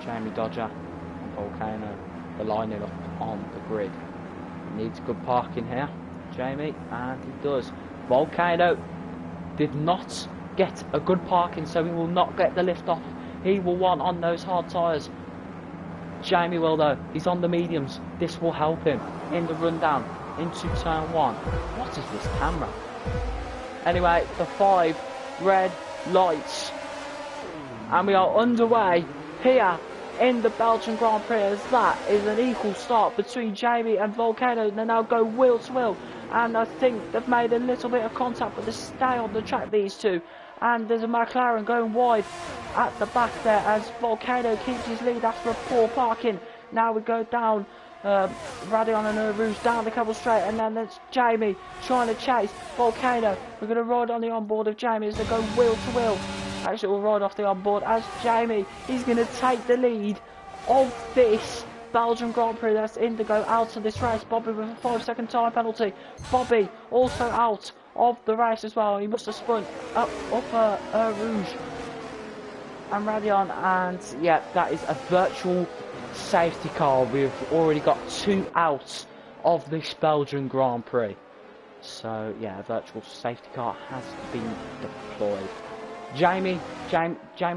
Jamie Dodger and Volcano are lining up on the grid. He needs good parking here, Jamie, and he does. Volcano did not get a good parking, so he will not get the lift off. He will want on those hard tyres. Jamie will though. He's on the mediums. This will help him in the rundown into turn 1. What is this camera? Anyway, the 5 red lights, and we are underway here in the Belgian Grand Prix, as that is an equal start between Jamie and Volcano. They now go wheel to wheel, and I think they've made a little bit of contact, but they stay on the track, these two. And there's a McLaren going wide at the back there as Volcano keeps his lead after a poor parking. Now we go down Radion and Rouge down the cobble straight, and then there's Jamie trying to chase Volcano. We're going to ride on the onboard of Jamie as they go wheel to wheel. Actually, we'll ride off the onboard as Jamie is going to take the lead of this Belgian Grand Prix. That's Indigo out of this race. Bobby with a 5-second time penalty. Bobby also out of the race as well. He must have spun up Rouge and Radion, and yeah, that is a virtual safety car. We've already got 2 out of this Belgian Grand Prix. So yeah, a virtual safety car has been deployed. Jamie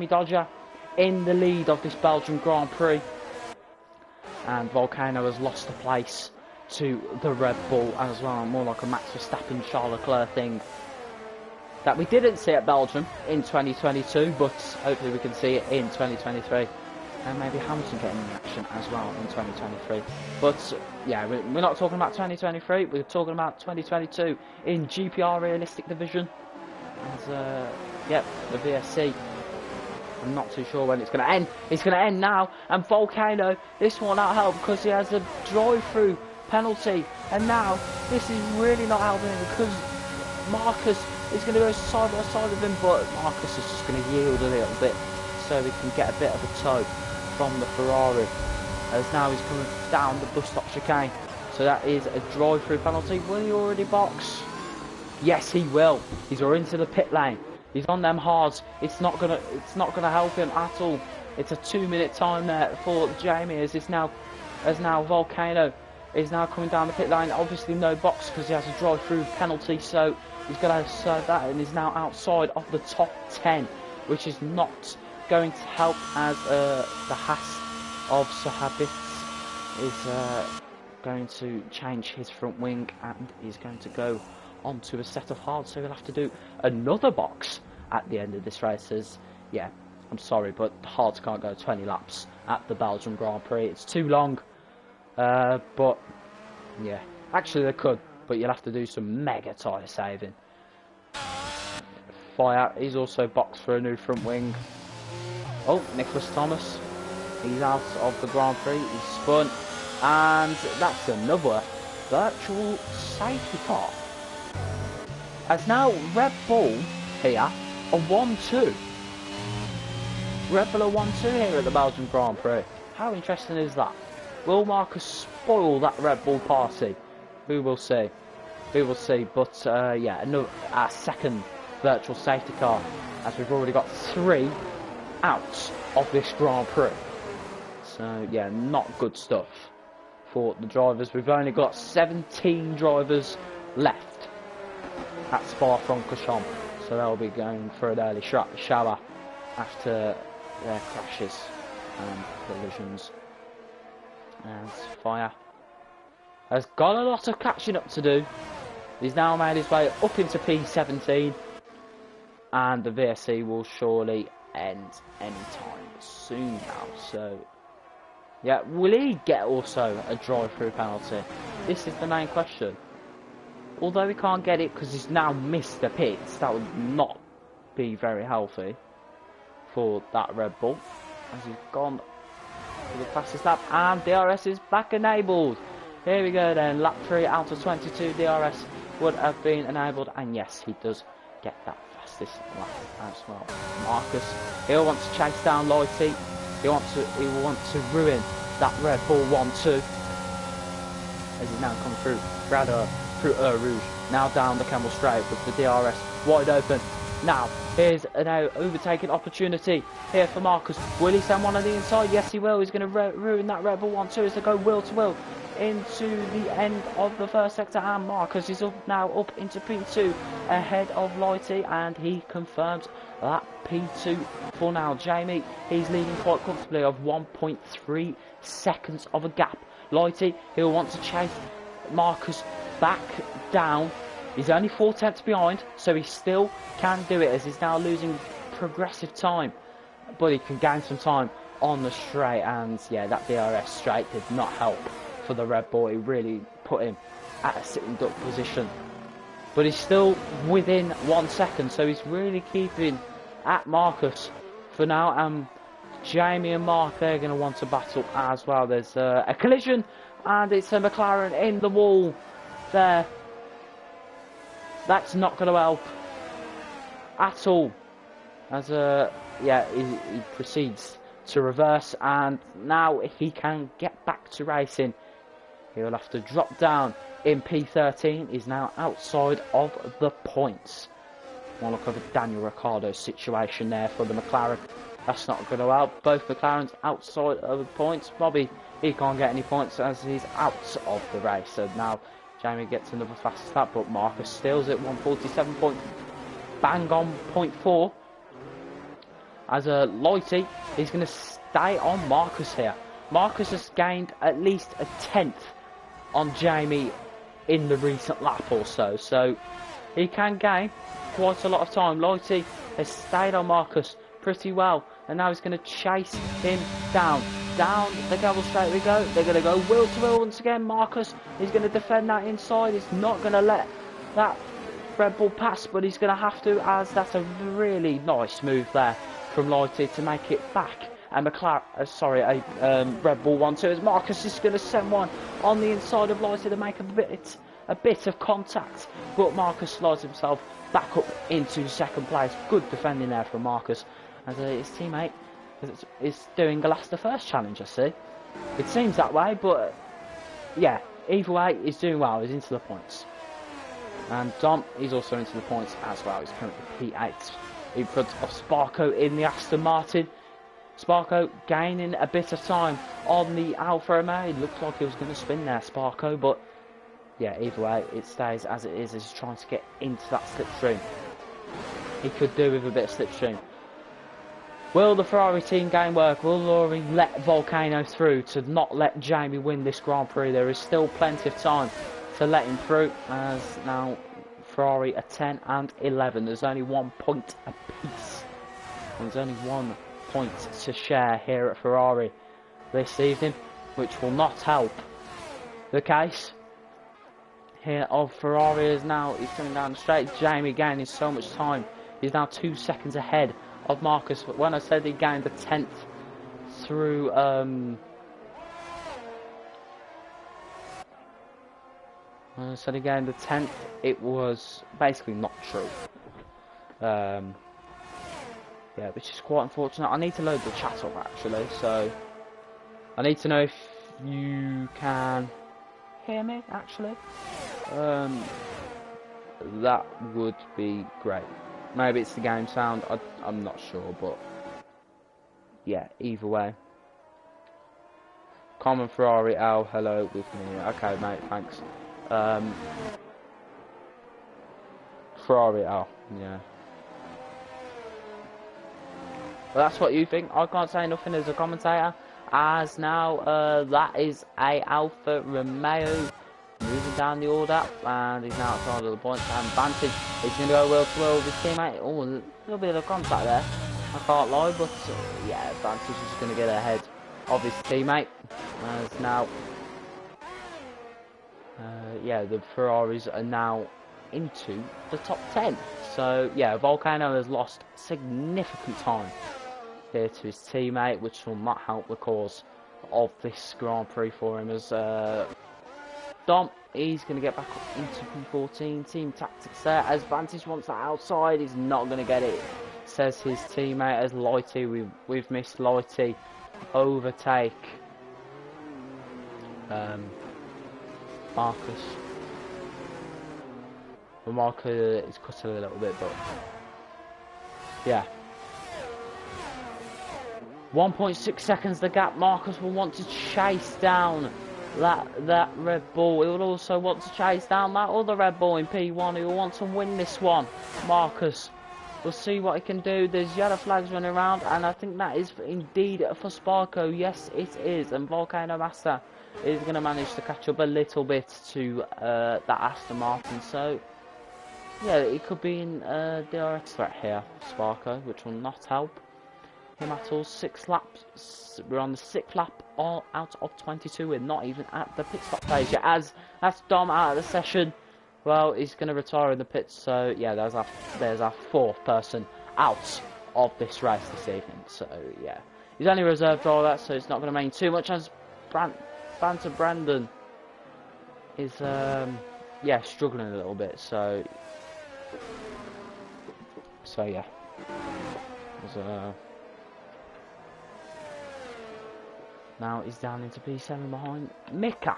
Dodger in the lead of this Belgian Grand Prix, and Volcano has lost the place to the Red Bull as well. More like a Max Verstappen, Charles Leclerc thing that we didn't see at Belgium in 2022, but hopefully we can see it in 2023. And maybe Hamilton getting in action as well in 2023. But yeah, we're not talking about 2023, we're talking about 2022 in GPR realistic division. As yep, the VSC. I'm not too sure when it's going to end. It's going to end now, and Volcano, this will not help because he has a drive-through penalty, and now this is really not helping him because Marcus He's going to go side by side with him, but Marcus is just going to yield a little bit so he can get a bit of a toe from the Ferrari. As now he's coming down the bus stop chicane. So that is a drive-through penalty. Will he already box? Yes, he will. He's already into the pit lane. He's on them hards. It's not gonna help him at all. It's a 2-minute time there for Jamie as now Volcano is now coming down the pit lane. Obviously no box because he has a drive-through penalty, so he's going to serve that and is now outside of the top 10, which is not going to help as the Haas of Sahabits is going to change his front wing and he's going to go onto a set of hards, so he'll have to do another box at the end of this race. As yeah, I'm sorry, but the hards can't go 20 laps at the Belgium Grand Prix. It's too long. But yeah, actually they could, but you'll have to do some mega tyre saving. Fire, he's also boxed for a new front wing. Oh, Nicholas Thomas, he's out of the Grand Prix, he's spun, and that's another virtual safety car. As now Red Bull here are 1-2. Red Bull are 1-2 here at the Belgian Grand Prix. How interesting is that? Will Marcus spoil that Red Bull party? We will see. We will see. But yeah, our second virtual safety car, as we've already got 3 out of this Grand Prix. So yeah, not good stuff for the drivers. We've only got 17 drivers left at Spa-Francorchamps, so they'll be going for an early shower after their crashes and collisions. As Fire has got a lot of catching up to do. He's now made his way up into P17, and the VSC will surely end anytime soon now. So yeah, will he get also a drive-through penalty? This is the main question. Although he can't get it because he's now missed the pits, that would not be very healthy for that Red Bull, as he's gone for the fastest lap, and DRS is back enabled. Here we go then, lap 3 out of 22, DRS would have been enabled, and yes, he does get that fastest lap as well. Marcus, he'll want to chase down Lighty, he will want to ruin that Red Bull 1-2, as he's now come through through Rouge, now down the Camel Straight with the DRS wide open. Now, here's an overtaking opportunity here for Marcus. Will he send one on the inside? Yes, he will. He's going to ruin that Red Bull 1-2 as they go wheel to wheel into the end of the first sector. And Marcus is now up into P2 ahead of Lighty, and he confirms that P2 for now. Jamie, he's leading quite comfortably of 1.3 seconds of a gap. Lighty, he'll want to chase Marcus back down. He's only 4 tenths behind, so he still can do it as he's now losing progressive time, but he can gain some time on the straight. And yeah, that DRS straight did not help for the Red Bull. It really put him at a sitting duck position, but he's still within 1 second, so he's really keeping at Marcus for now. Jamie and Mark, they're going to want to battle as well. There's a collision, and it's a McLaren in the wall there. That's not going to help at all, as yeah, he proceeds to reverse, and now if he can get back to racing, he'll have to drop down in P13. He's now outside of the points. One look of a Daniel Ricciardo situation there for the McLaren. That's not going to help. Both McLarens outside of the points. Bobby, he can't get any points as he's out of the race. So now Jamie gets another fast lap, but Marcus steals it. 147 point, bang on 0.4. As a Lighty, he's going to stay on Marcus here. Marcus has gained at least a tenth on Jamie in the recent lap or so, so he can gain quite a lot of time. Lighty has stayed on Marcus pretty well, and now he's going to chase him down the gravel straight we go. They're going to go wheel to wheel once again. Marcus is going to defend that inside. He's not going to let that Red Bull pass, but he's going to have to, as that's a really nice move there from Lighty to make it back. And Red Bull 1-2 as Marcus is going to send one on the inside of Lighty to make a bit of contact, but Marcus slides himself back up into second place. Good defending there from Marcus, as his teammate is doing a last to first challenge, I see. It seems that way, but yeah, either way, he's doing well. He's into the points. And Dom is also into the points as well. He's currently P8 in front of Sparko in the Aston Martin. Sparko gaining a bit of time on the Alfa Romeo. It looked like he was going to spin there, Sparko, but yeah, either way, it stays as it is as he's trying to get into that slipstream. He could do with a bit of slipstream. Will the Ferrari team game work? Will Laurie let Volcano through to not let Jamie win this Grand Prix? There is still plenty of time to let him through, as now Ferrari are 10 and 11. There's only 1 point apiece. There's only 1 point to share here at Ferrari this evening, which will not help the case here of Ferrari. Is now he's coming down the straight. Jamie gaining so much time. He's now 2 seconds ahead of Marcus. But when I said he gained the 10th through when I said he gained the 10th, it was basically not true. Yeah, which is quite unfortunate. I need to load the chat up actually, so I need to know if you can hear me actually. That would be great. Maybe it's the game sound, I'm not sure, but yeah, either way. Common Ferrari Al, hello with me. Okay mate, thanks. Ferrari Al, yeah. Well, that's what you think. I can't say nothing as a commentator, as now that is a Alfa Romeo moving down the order, and he's now outside of the points, and Banton is going to go well to well with his teammate. Oh, a little bit of contact there, I can't lie, but yeah, Banton's just going to get ahead of his teammate, as now yeah, the Ferraris are now into the top 10. So yeah, Volcano has lost significant time here to his teammate, which will not help the cause of this Grand Prix for him, as Dom, he's going to get back up into P14. Team tactics there, as Vantage wants that outside, he's not going to get it, says his teammate, as Lighty, we've missed Lighty overtake Marcus. Well, Marcus is cut a little bit, but yeah. 1.6 seconds the gap. Marcus will want to chase down that Red Bull. He will also want to chase down that other Red Bull in P1. He will want to win this one. Marcus, we'll see what he can do. There's yellow flags running around, and I think that is indeed for Sparko. Yes, it is. And Volcano Master is going to manage to catch up a little bit to that Aston Martin. So yeah, it could be in DRS threat here, Sparko, which will not help him at all. 6 laps, we're on the 6th lap, all out of 22. We're not even at the pit stop phase yet, as that's Dom out of the session. Well, he's going to retire in the pits, so yeah, there's our 4th person out of this race this evening. So yeah, he's only reserved all that, so it's not going to mean too much, as Banter Brandon is yeah, struggling a little bit, so yeah, now he's down into P7 behind Mika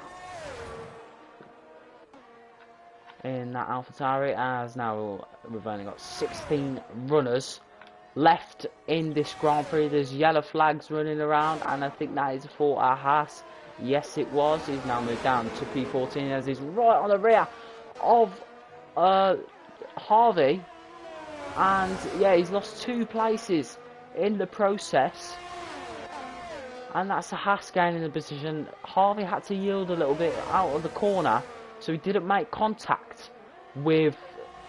in that AlphaTauri, as now we've only got 16 runners left in this Grand Prix. There's yellow flags running around, and I think that is for our Haas. Yes, it was. He's now moved down to P14, as he's right on the rear of Harvey, and yeah, he's lost 2 places in the process. And that's a Haas gaining the position. Harvey had to yield a little bit out of the corner, so he didn't make contact with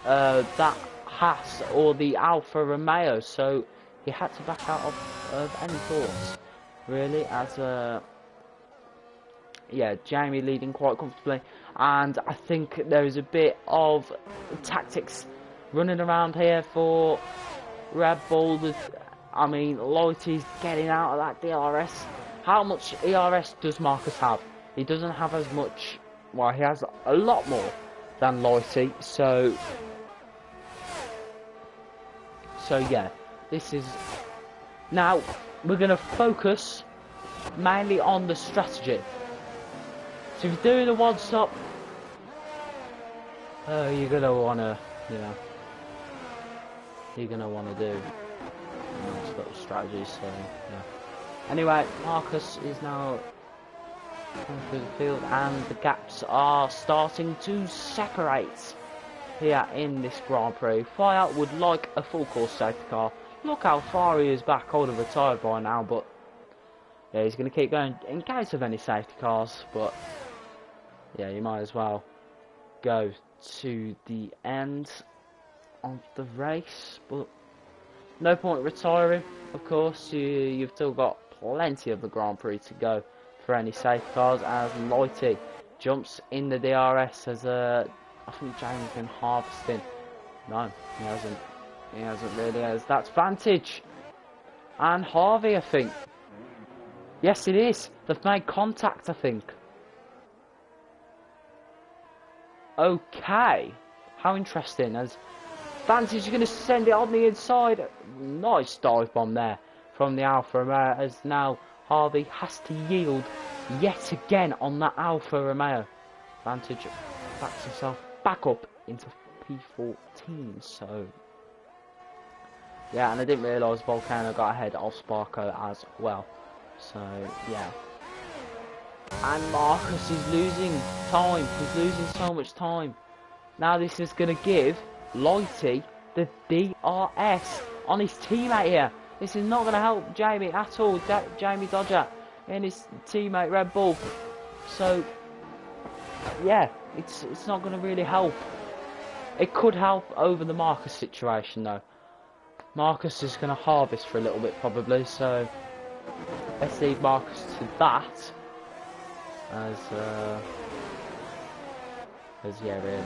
that Haas or the Alfa Romeo, so he had to back out of any thoughts, really, as yeah, Jamie leading quite comfortably. And I think there is a bit of tactics running around here for Red Bull. I mean, Loyalty's getting out of that DRS. How much ERS does Marcus have? He doesn't have as much. Well, he has a lot more than Loyalty. So So yeah, this is... Now, we're going to focus mainly on the strategy. So if you're doing a one-stop, you're going to want to, you know, you're going to want to do little strategies, so yeah. Anyway, Marcus is now coming through the field, and the gaps are starting to separate here in this Grand Prix. Fire would like a full course safety car. Look how far he is back. I would have retired by now, but yeah, he's going to keep going in case of any safety cars. But yeah, you might as well go to the end of the race. But no point retiring, of course. You've still got plenty of the Grand Prix to go for any safety cars, as Lighty jumps in the DRS as I think Jamie's been harvesting. No, he hasn't. He hasn't really. That's Vantage and Harvey, I think. Yes, it is. They've made contact, I think. Okay. How interesting. As Vantage is going to send it on the inside. Nice dive bomb there from the Alfa Romeo, as now Harvey has to yield yet again on that Alfa Romeo. Vantage backs himself back up into P14, so yeah, and I didn't realise Volcano got ahead of Sparko as well, so yeah. And Marcus is losing time. He's losing so much time. Now this is going to give Lighty the DRS on his teammate here. This is not going to help Jamie at all. Jamie Dodger and his teammate Red Bull. So yeah, it's not going to really help. It could help over the Marcus situation though. Marcus is going to harvest for a little bit probably, so let's leave Marcus to that. As yeah, really.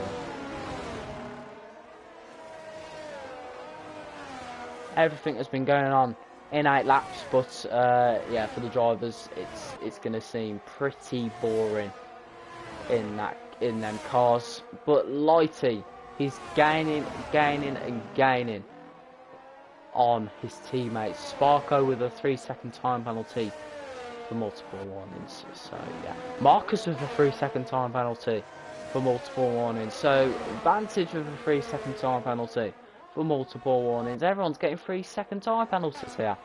Everything has been going on in 8 laps, but yeah, for the drivers, it's going to seem pretty boring in them cars. But Lighty, he's gaining and gaining on his teammates. Sparko with a 3-second time penalty for multiple warnings. So yeah, Marcus with a 3-second time penalty for multiple warnings. So Vantage with a 3-second time penalty for multiple warnings. Everyone's getting 3-second time penalties here.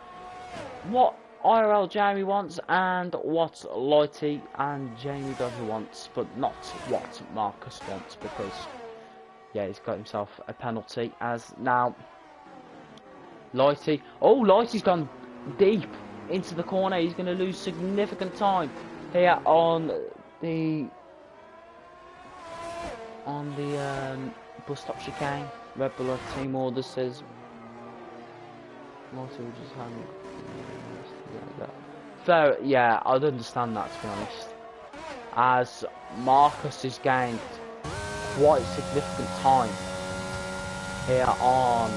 What IRL Jamie wants and what Lighty and Jamie Dodger wants, but not what Marcus wants, because yeah, he's got himself a penalty. As now Lighty, Lighty's gone deep into the corner. He's going to lose significant time here on the bus stop chicane. Red Bull team order says Lighty will just hang like that. Fair, yeah, I'd understand that, to be honest. As Marcus has gained quite significant time here on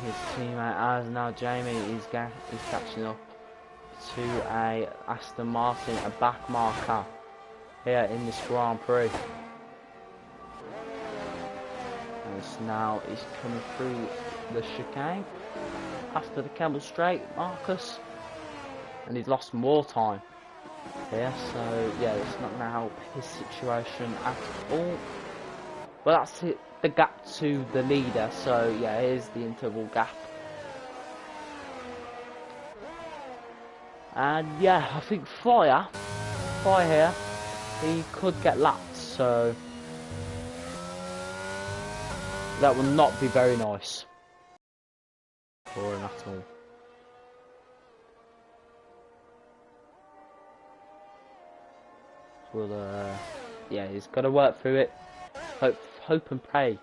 his teammate, as now Jamie is catching up to a Aston Martin, a back marker here in this Grand Prix. As now he's coming through the chicane after the Kemmel Straight, Marcus, and he's lost more time here, so yeah, it's not going to help his situation at all. Well, that's it, the gap to the leader, so yeah, here's the interval gap. And yeah, I think Fire here, he could get lapped, so that will not be very nice for him at all. Well, yeah, he's got to work through it. Hope and pray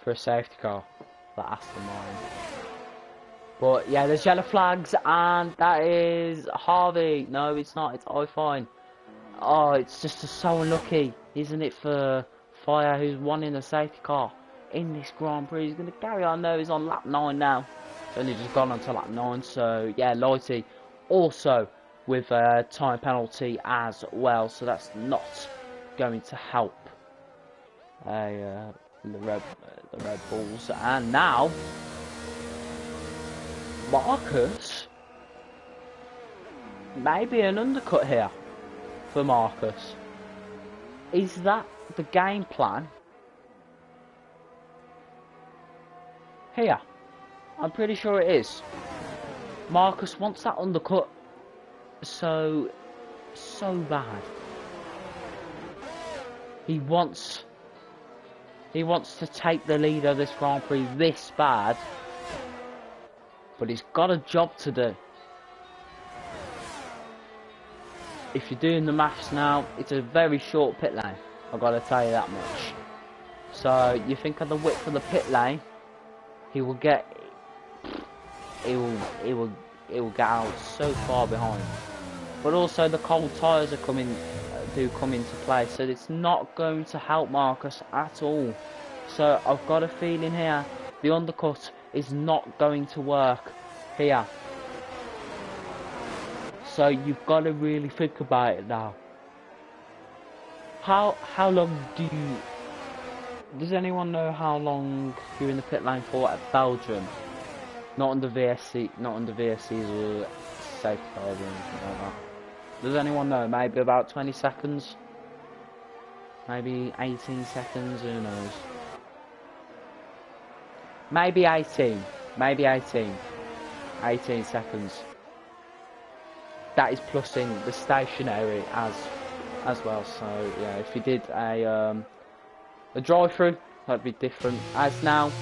for a safety car for Aston Martin. But yeah, there's yellow flags, and that is Harvey. No, it's not. It's iFine. Oh, it's just so unlucky, isn't it, for Fire, who's won in a safety car in this Grand Prix. He's going to carry on. No, he's on lap 9 now. It's only just gone on to lap 9. So yeah, Lighty also with a time penalty as well. So that's not going to help the Red Bulls, and now Marcus, maybe an undercut here for Marcus. Is that the game plan? Here, I'm pretty sure it is. Marcus wants that undercut so bad. He wants to take the lead of this Grand Prix this bad, but he's got a job to do. If you're doing the maths now, it's a very short pit lane. I've got to tell you that much. So you think of the width of the pit lane, he will get out so far behind. But also the cold tyres are do come into play, so it's not going to help Marcus at all. So I've got a feeling here the undercut is not going to work here. So you've got to really think about it now. How long does anyone know how long you're in the pit lane for at Belgium? Not under VSCs or safety cars or anything like that. Does anyone know? Maybe about 20 seconds? Maybe 18 seconds, who knows? Maybe 18. Maybe 18. 18 seconds. That is plusing the stationary as well. So yeah, if you did a drive-through, that'd be different. As now,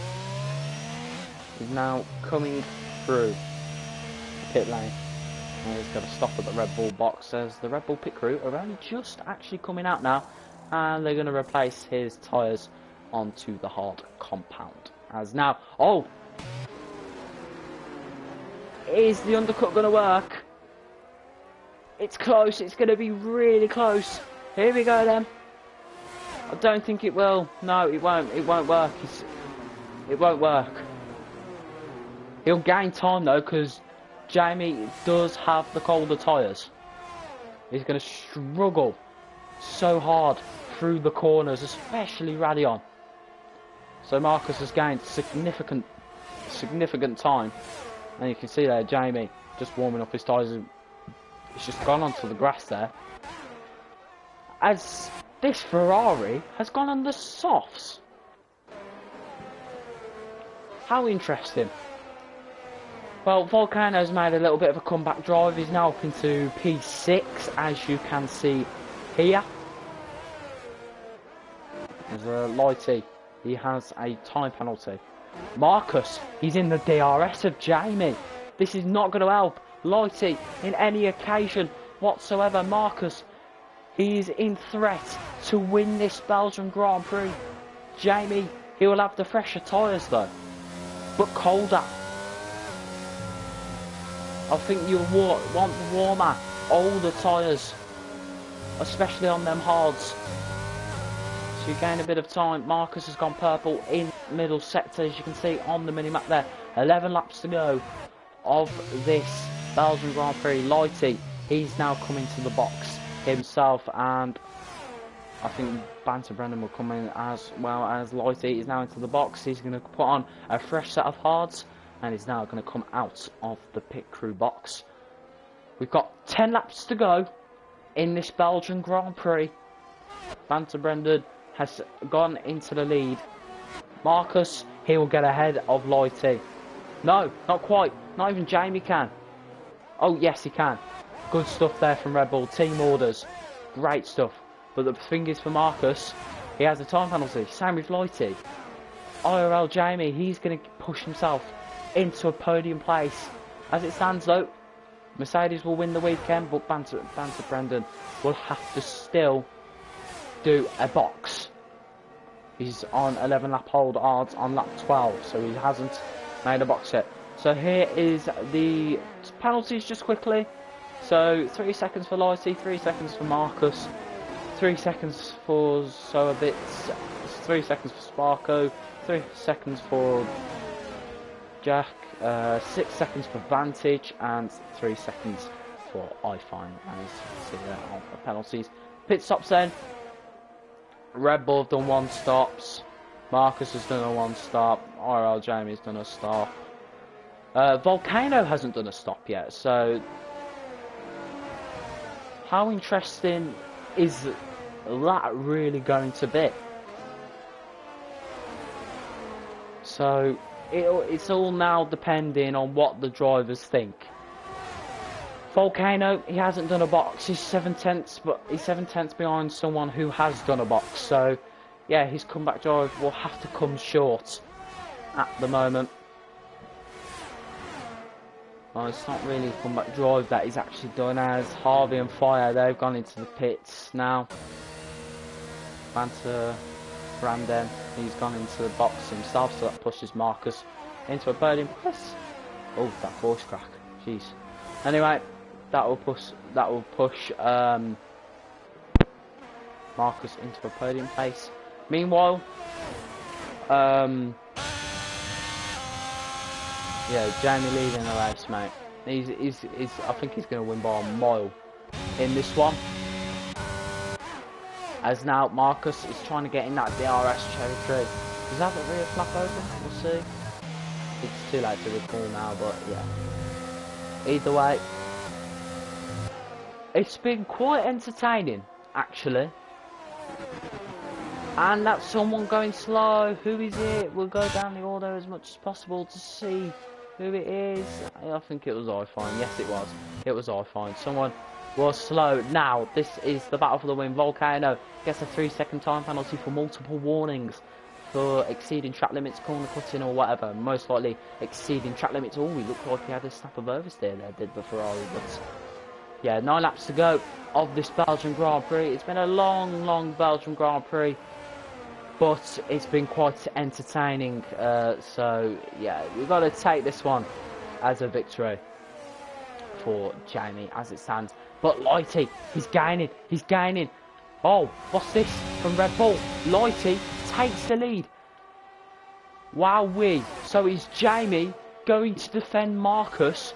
he's now coming through the pit lane. And he's got to stop at the Red Bull box as the Red Bull pit crew are only just actually coming out now, and they're going to replace his tyres onto the hard compound. As now, oh, is the undercut going to work? It's close. It's going to be really close. Here we go then. I don't think it will. No, it won't. It won't work. It won't work. He'll gain time though, because Jamie does have the colder tyres. He's going to struggle so hard through the corners, especially Radion. So Marcus has gained significant time, and you can see there Jamie just warming up his tyres. It's just gone onto the grass there. As this Ferrari has gone on the softs. How interesting. Well, Volcano's made a little bit of a comeback drive. He's now up into P6, as you can see here. There's a Lighty. He has a time penalty. Marcus, he's in the DRS of Jamie. This is not going to help Lighty in any occasion whatsoever. Marcus, he is in threat to win this Belgian Grand Prix. Jamie, he will have the fresher tyres though, but colder. I think you'll want warmer, older tyres, especially on them hards. So you gain a bit of time. Marcus has gone purple in middle sector, as you can see on the mini-map there. 11 laps to go of this Belgian Grand Prix. Lighty, he's now coming to the box himself, and I think Banter Brendan will come in as well as Lighty is now into the box. He's going to put on a fresh set of hards, and he's now going to come out of the pit crew box. We've got 10 laps to go in this Belgian Grand Prix. Banter Brendan has gone into the lead. Marcus, he will get ahead of Lighty. No, not quite. Not even Jamie can. Oh, yes, he can. Good stuff there from Red Bull. Team orders. Great stuff. But the thing is for Marcus, he has a time penalty. Same with Lighty. IRL Jamie, he's going to push himself into a podium place. As it stands though, Mercedes will win the weekend, but Banter Brendan will have to still do a box. He's on 11 lap hold odds on lap 12, so he hasn't made a box yet. So here is the penalties just quickly. So 3 seconds for Lighty, 3 seconds for Marcus, 3 seconds for 3 seconds for Sparko, 3 seconds for Jack, 6 seconds for Vantage, and 3 seconds for iFine. And as you can see there on the penalties. Pit stops then. Red Bull have done 1 stops. Marcus has done a one stop. RL Jamie's done a stop. Volcano hasn't done a stop yet, so how interesting is that really going to be? So it's all now depending on what the drivers think. Volcano, he hasn't done a box. He's 7/10, but he's 7/10 behind someone who has done a box. So yeah, his comeback drive will have to come short at the moment. Well, it's not really a comeback drive that he's actually done, as Harvey and Fire, they've gone into the pits now. Banter Brandon, he's gone into the box himself, so that pushes Marcus into a podium place. Oh, that force crack, jeez. Anyway, that will push Marcus into a podium place. Meanwhile, yeah, Jamie leading the race, mate. He's I think he's going to win by a mile in this one. As now Marcus is trying to get in that DRS territory. Does that have the rear flap open? We'll see. It's too late to recall now, but yeah. Either way, it's been quite entertaining, actually. And that's someone going slow. Who is it? We'll go down the order as much as possible to see who it is. I think it was iFine. Yes, it was. It was iFine. Someone was slow. Now, this is the battle for the win. Volcano gets a 3-second time penalty for multiple warnings for exceeding track limits, corner cutting or whatever. Most likely exceeding track limits. Oh, he looked like he had a snap of oversteer there, did the Ferrari. But yeah, 9 laps to go of this Belgian Grand Prix. It's been a long Belgian Grand Prix, but it's been quite entertaining. So yeah, we've got to take this one as a victory for Jamie as it stands. But Lighty, he's gaining. Oh, what's this from Red Bull? Lighty takes the lead. Wowee. So is Jamie going to defend Marcus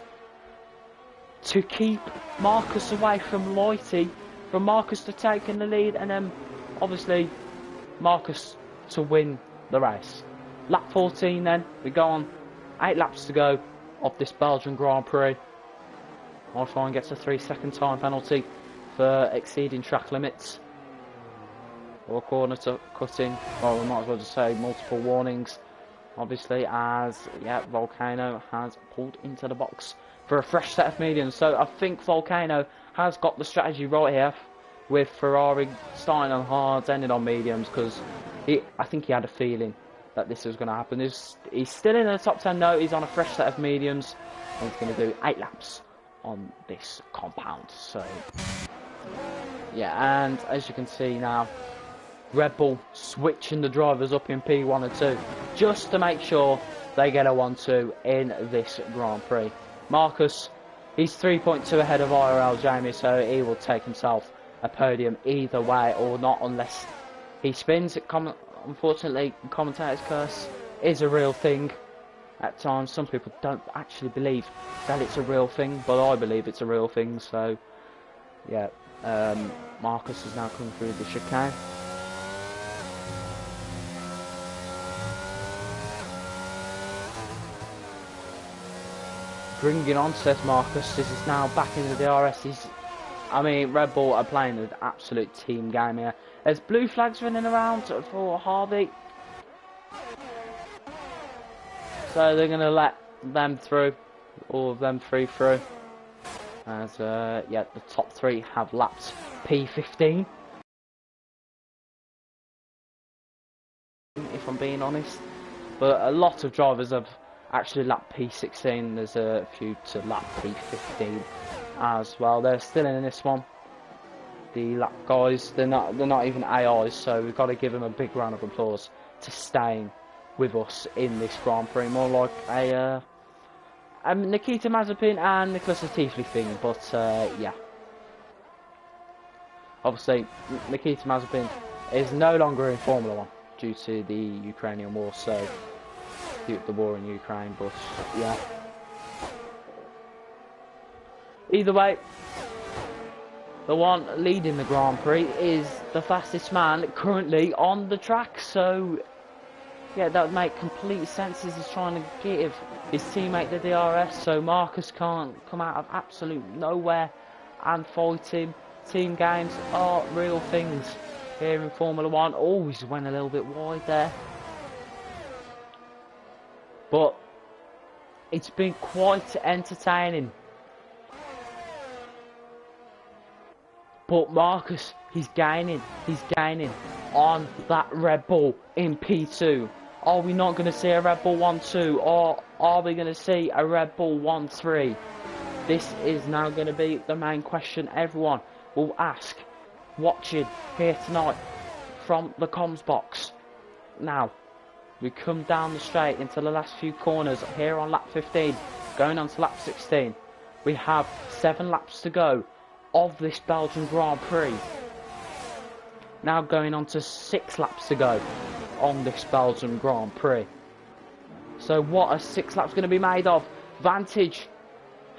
to keep Marcus away from Lighty, from Marcus to taking the lead, and then obviously Marcus to win the race. Lap 14 then, we go on, 8 laps to go of this Belgian Grand Prix. iFine gets a 3-second time penalty for exceeding track limits or corner to cutting. Well, we might as well just say multiple warnings, obviously, as yeah, Volcano has pulled into the box for a fresh set of mediums. So I think Volcano has got the strategy right here, with Ferrari starting on hards, ending on mediums, because I think he had a feeling that this was going to happen. He's still in the top 10 though. He's on a fresh set of mediums, and he's going to do 8 laps on this compound. So yeah, and as you can see now, Red Bull switching the drivers up in P1 and 2 just to make sure they get a 1-2 in this Grand Prix. Marcus, he's 3.2 ahead of IRL Jamie, so he will take himself a podium either way or not, unless he spins. Unfortunately, commentator's curse is a real thing at times. Some people don't actually believe that it's a real thing, but I believe it's a real thing. So yeah, Marcus has now come through the chicane. Bring it on, says Marcus. This is now back into the DRS. I mean, Red Bull are playing an absolute team game here. There's blue flags running around for Harvey, so they're going to let them through, all of them 3 through. As yeah, the top 3 have lapped P15. If I'm being honest, but a lot of drivers have actually lapped P16. There's a few to lap P15 as well. They're still in this one. The lap guys, they're not even AIs, so we've got to give them a big round of applause to staying with us in this Grand Prix. More like a Nikita Mazepin and Nicholas Latifi thing, but yeah. Obviously, Nikita Mazepin is no longer in Formula 1 due to the Ukrainian war, so due to the war in Ukraine, but yeah. Either way, the one leading the Grand Prix is the fastest man currently on the track, so Yeah, that would make complete sense as he's trying to give his teammate the DRS so Marcus can't come out of absolute nowhere and fight him. Team games are real things here in Formula 1. Always went a little bit wide there. But it's been quite entertaining. But Marcus, he's gaining on that Red Bull in P2. Are we not going to see a Red Bull 1-2 or are we going to see a Red Bull 1-3? This is now going to be the main question everyone will ask watching here tonight from the comms box. Now, we come down the straight into the last few corners here on lap 15, going on to lap 16. We have 7 laps to go of this Belgian Grand Prix. Now going on to 6 laps to go on this Belgian Grand Prix. So what are 6 laps going to be made of? Vantage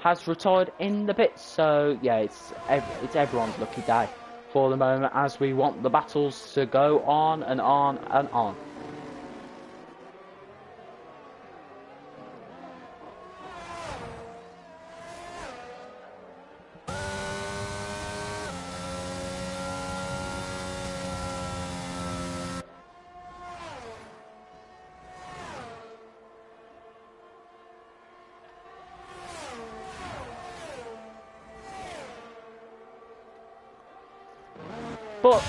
has retired in the pits, so yeah, it's everyone's lucky day for the moment as we want the battles to go on and on and on. But,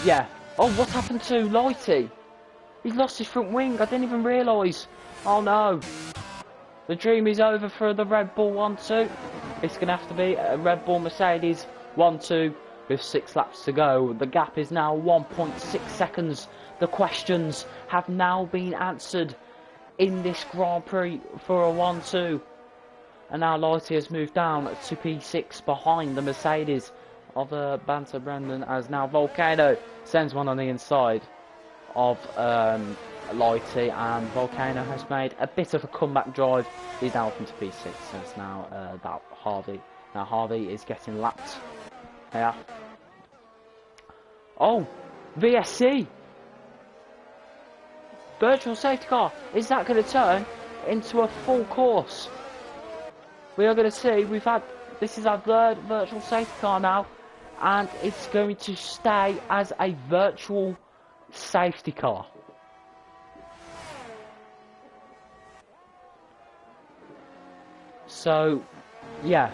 yeah. Oh, what's happened to Lighty? He's lost his front wing. I didn't even realise. Oh, no. The dream is over for the Red Bull 1-2. It's going to have to be a Red Bull Mercedes 1-2 with 6 laps to go. The gap is now 1.6 seconds. The questions have now been answered in this Grand Prix for a 1-2. And now Lighty has moved down to P6 behind the Mercedes of Banter Brendan, as now Volcano sends one on the inside of Lighty, and Volcano has made a bit of a comeback drive. He's now up into P6, so it's now that Harvey. Now Harvey is getting lapped. Yeah. Oh, VSC! Virtual safety car. Is that going to turn into a full course? We are going to see. This is our 3rd virtual safety car now, and it's going to stay as a virtual safety car. So, yeah.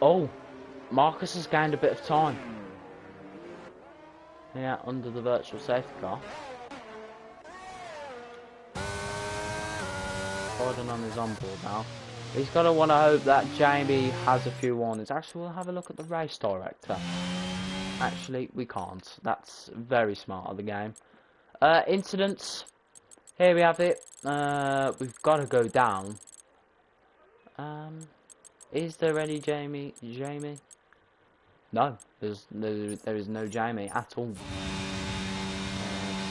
Oh, Marcus has gained a bit of time. Yeah, under the virtual safety car. Bayden on his onboard now. He's got to want to hope that Jamie has a few warnings. Actually, we'll have a look at the race director. Actually, we can't. That's very smart of the game. Incidents. Here we have it. We've got to go down. Is there any Jamie? No, there is no Jamie at all.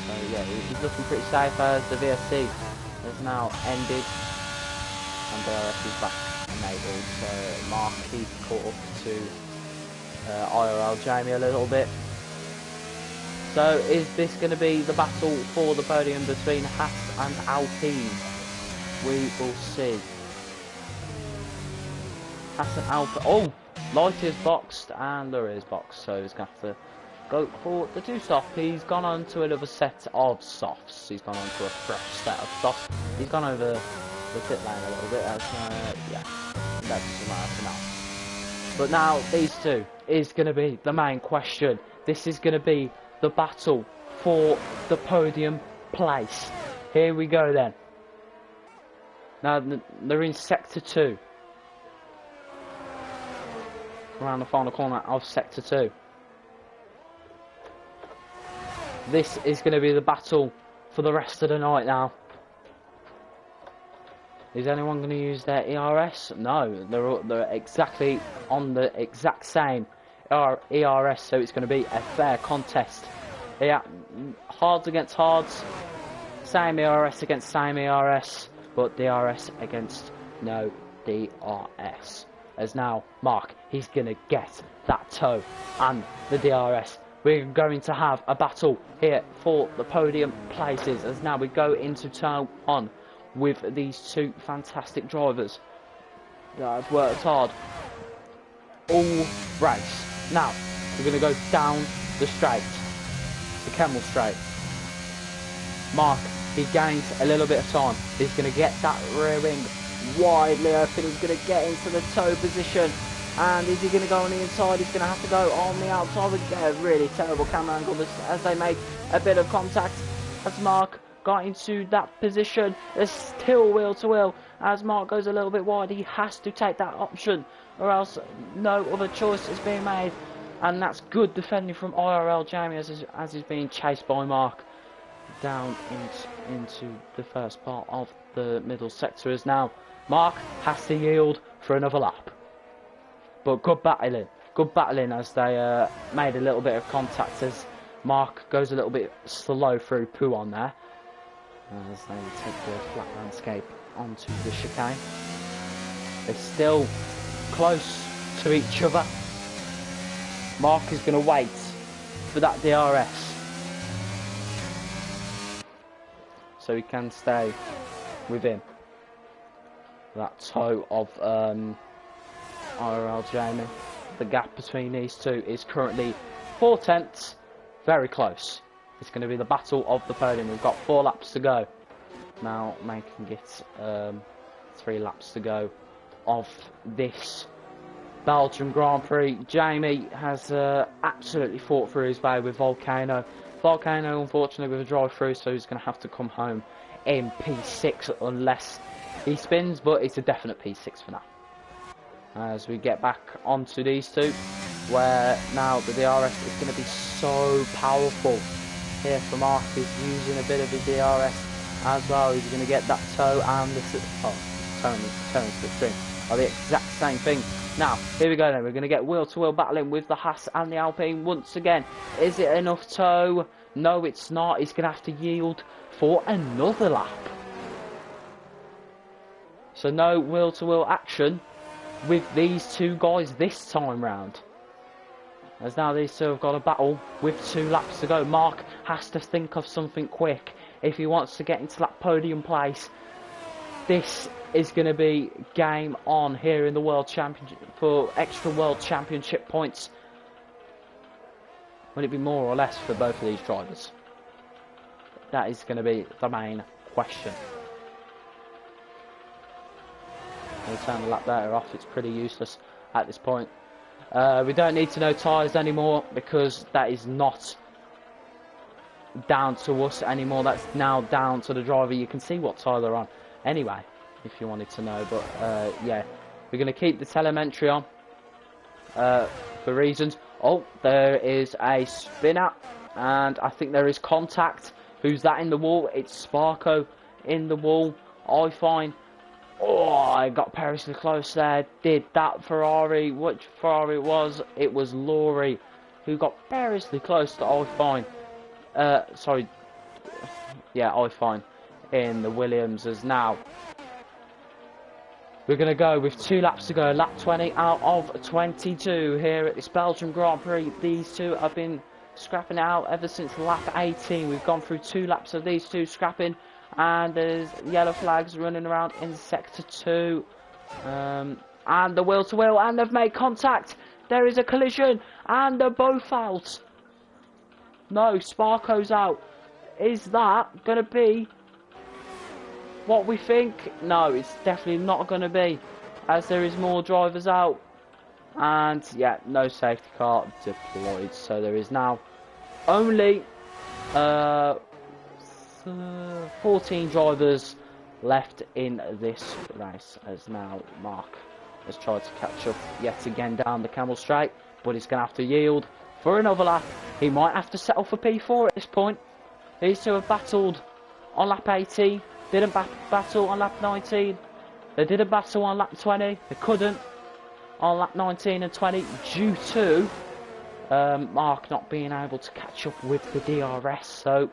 So yeah, he's looking pretty safe as the VSC has now ended. And DRS is back enabled, so Mark keeps caught up to IRL Jamie a little bit. So is this going to be the battle for the podium between Haas and Alpine? We will see. Haas and Alpine. Oh, Light is boxed and Lurie is boxed, so he's going to have to go for the 2 soft. He's gone on to another set of softs. He's gone on to a fresh set of softs. He's gone over the pit lane a little bit. Yeah, that doesn't matter for now. But now these two is going to be the main question. This is going to be the battle for the podium place. Here we go then. Now they're in sector 2. Around the final corner of sector 2. This is going to be the battle for the rest of the night now. Is anyone going to use their ERS? No, they're exactly on the exact same ERS, so it's going to be a fair contest. Yeah, hards against hards, same ERS against same ERS, but DRS against no DRS. As now, Mark, he's going to get that toe and the DRS we're going to have a battle here for the podium places, as now we go into turn 1 with these two fantastic drivers that have worked hard all race. Now we're going to go down the straight, the Kemmel straight. Mark, he gains a little bit of time. He's going to get that rear wing widely open. He's going to get into the toe position. And is he going to go on the inside? He's going to have to go on the outside. We get a really terrible camera angle as they make a bit of contact. As Mark got into that position, there's still wheel to wheel. As Mark goes a little bit wide, he has to take that option, or else no other choice is being made. And that's good defending from IRL Jamie as he's being chased by Mark down into the first part of the middle sector. As now Mark has to yield for another lap. But good battling as they made a little bit of contact as Mark goes a little bit slow through Pouon there. As they take the flat landscape onto the chicane. They're still close to each other. Mark is going to wait for that DRS, so he can stay within that toe of IRL Jamie. The gap between these two is currently 4/10, very close. It's going to be the battle of the podium. We've got 4 laps to go. Now making it 3 laps to go of this Belgium Grand Prix. Jamie has absolutely fought through his way with Volcano. Volcano unfortunately with a drive through, so he's going to have to come home in P6 unless he spins, but it's a definite P6 for now. As we get back onto these two, where now the DRS is going to be so powerful. Here for Mark, he's using a bit of his DRS as well. He's going to get that toe and the toe and slipstream are the exact same thing. Now here we go then, we're going to get wheel to wheel battling with the Haas and the Alpine once again. Is it enough toe? No, it's not. He's going to have to yield for another lap. So no wheel to wheel action with these two guys this time round. As now these two have got a battle with 2 laps to go. Mark has to think of something quick if he wants to get into that podium place. This is going to be game on here in the World Championship for extra World Championship points. Will it be more or less for both of these drivers? That is going to be the main question. We'll turn the lap data off. It's pretty useless at this point. We don't need to know tyres anymore because that is not down to us anymore. That's now down to the driver. You can see what tyre they're on anyway, if you wanted to know. But yeah, we're going to keep the telemetry on for reasons. Oh, there is a spinner, and I think there is contact. Who's that in the wall? It's Sparko in the wall. I find. Oh, I got perilously close there. Did that Ferrari? Which Ferrari it was? It was Laurie who got perilously close to I-Fine. Sorry. Yeah, I-Fine in the Williams. As now we're going to go with 2 laps to go. Lap 20 out of 22 here at this Belgium Grand Prix. These two have been scrapping out ever since lap 18. We've gone through 2 laps of these two scrapping. And there's yellow flags running around in sector 2. And the wheel to wheel, and they've made contact. There is a collision, and they're both out. No, Sparko's out. Is that going to be what we think? No, it's definitely not going to be, as there is more drivers out. And yeah, no safety car deployed. So there is now only 14 drivers left in this race, as now Mark has tried to catch up yet again down the Camel Straight, but he's going to have to yield for another lap. He might have to settle for P4 at this point. These two have battled on lap 18, didn't battle on lap 19, they didn't battle on lap 20, they couldn't on lap 19 and 20 due to Mark not being able to catch up with the DRS. So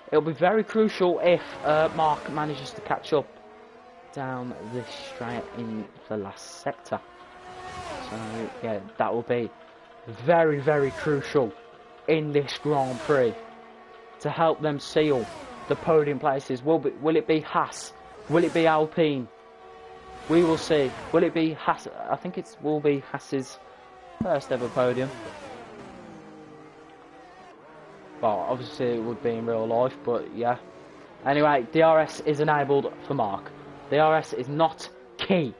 it'll be very crucial if Mark manages to catch up down this straight in the last sector. So yeah, that will be very, very crucial in this Grand Prix to help them seal the podium places. Will it be Haas? Will it be Alpine? We will see. Will it be Haas? I think it will be Haas's first ever podium. Well, obviously it would be in real life, but yeah. Anyway, DRS is enabled for Mark. DRS is not key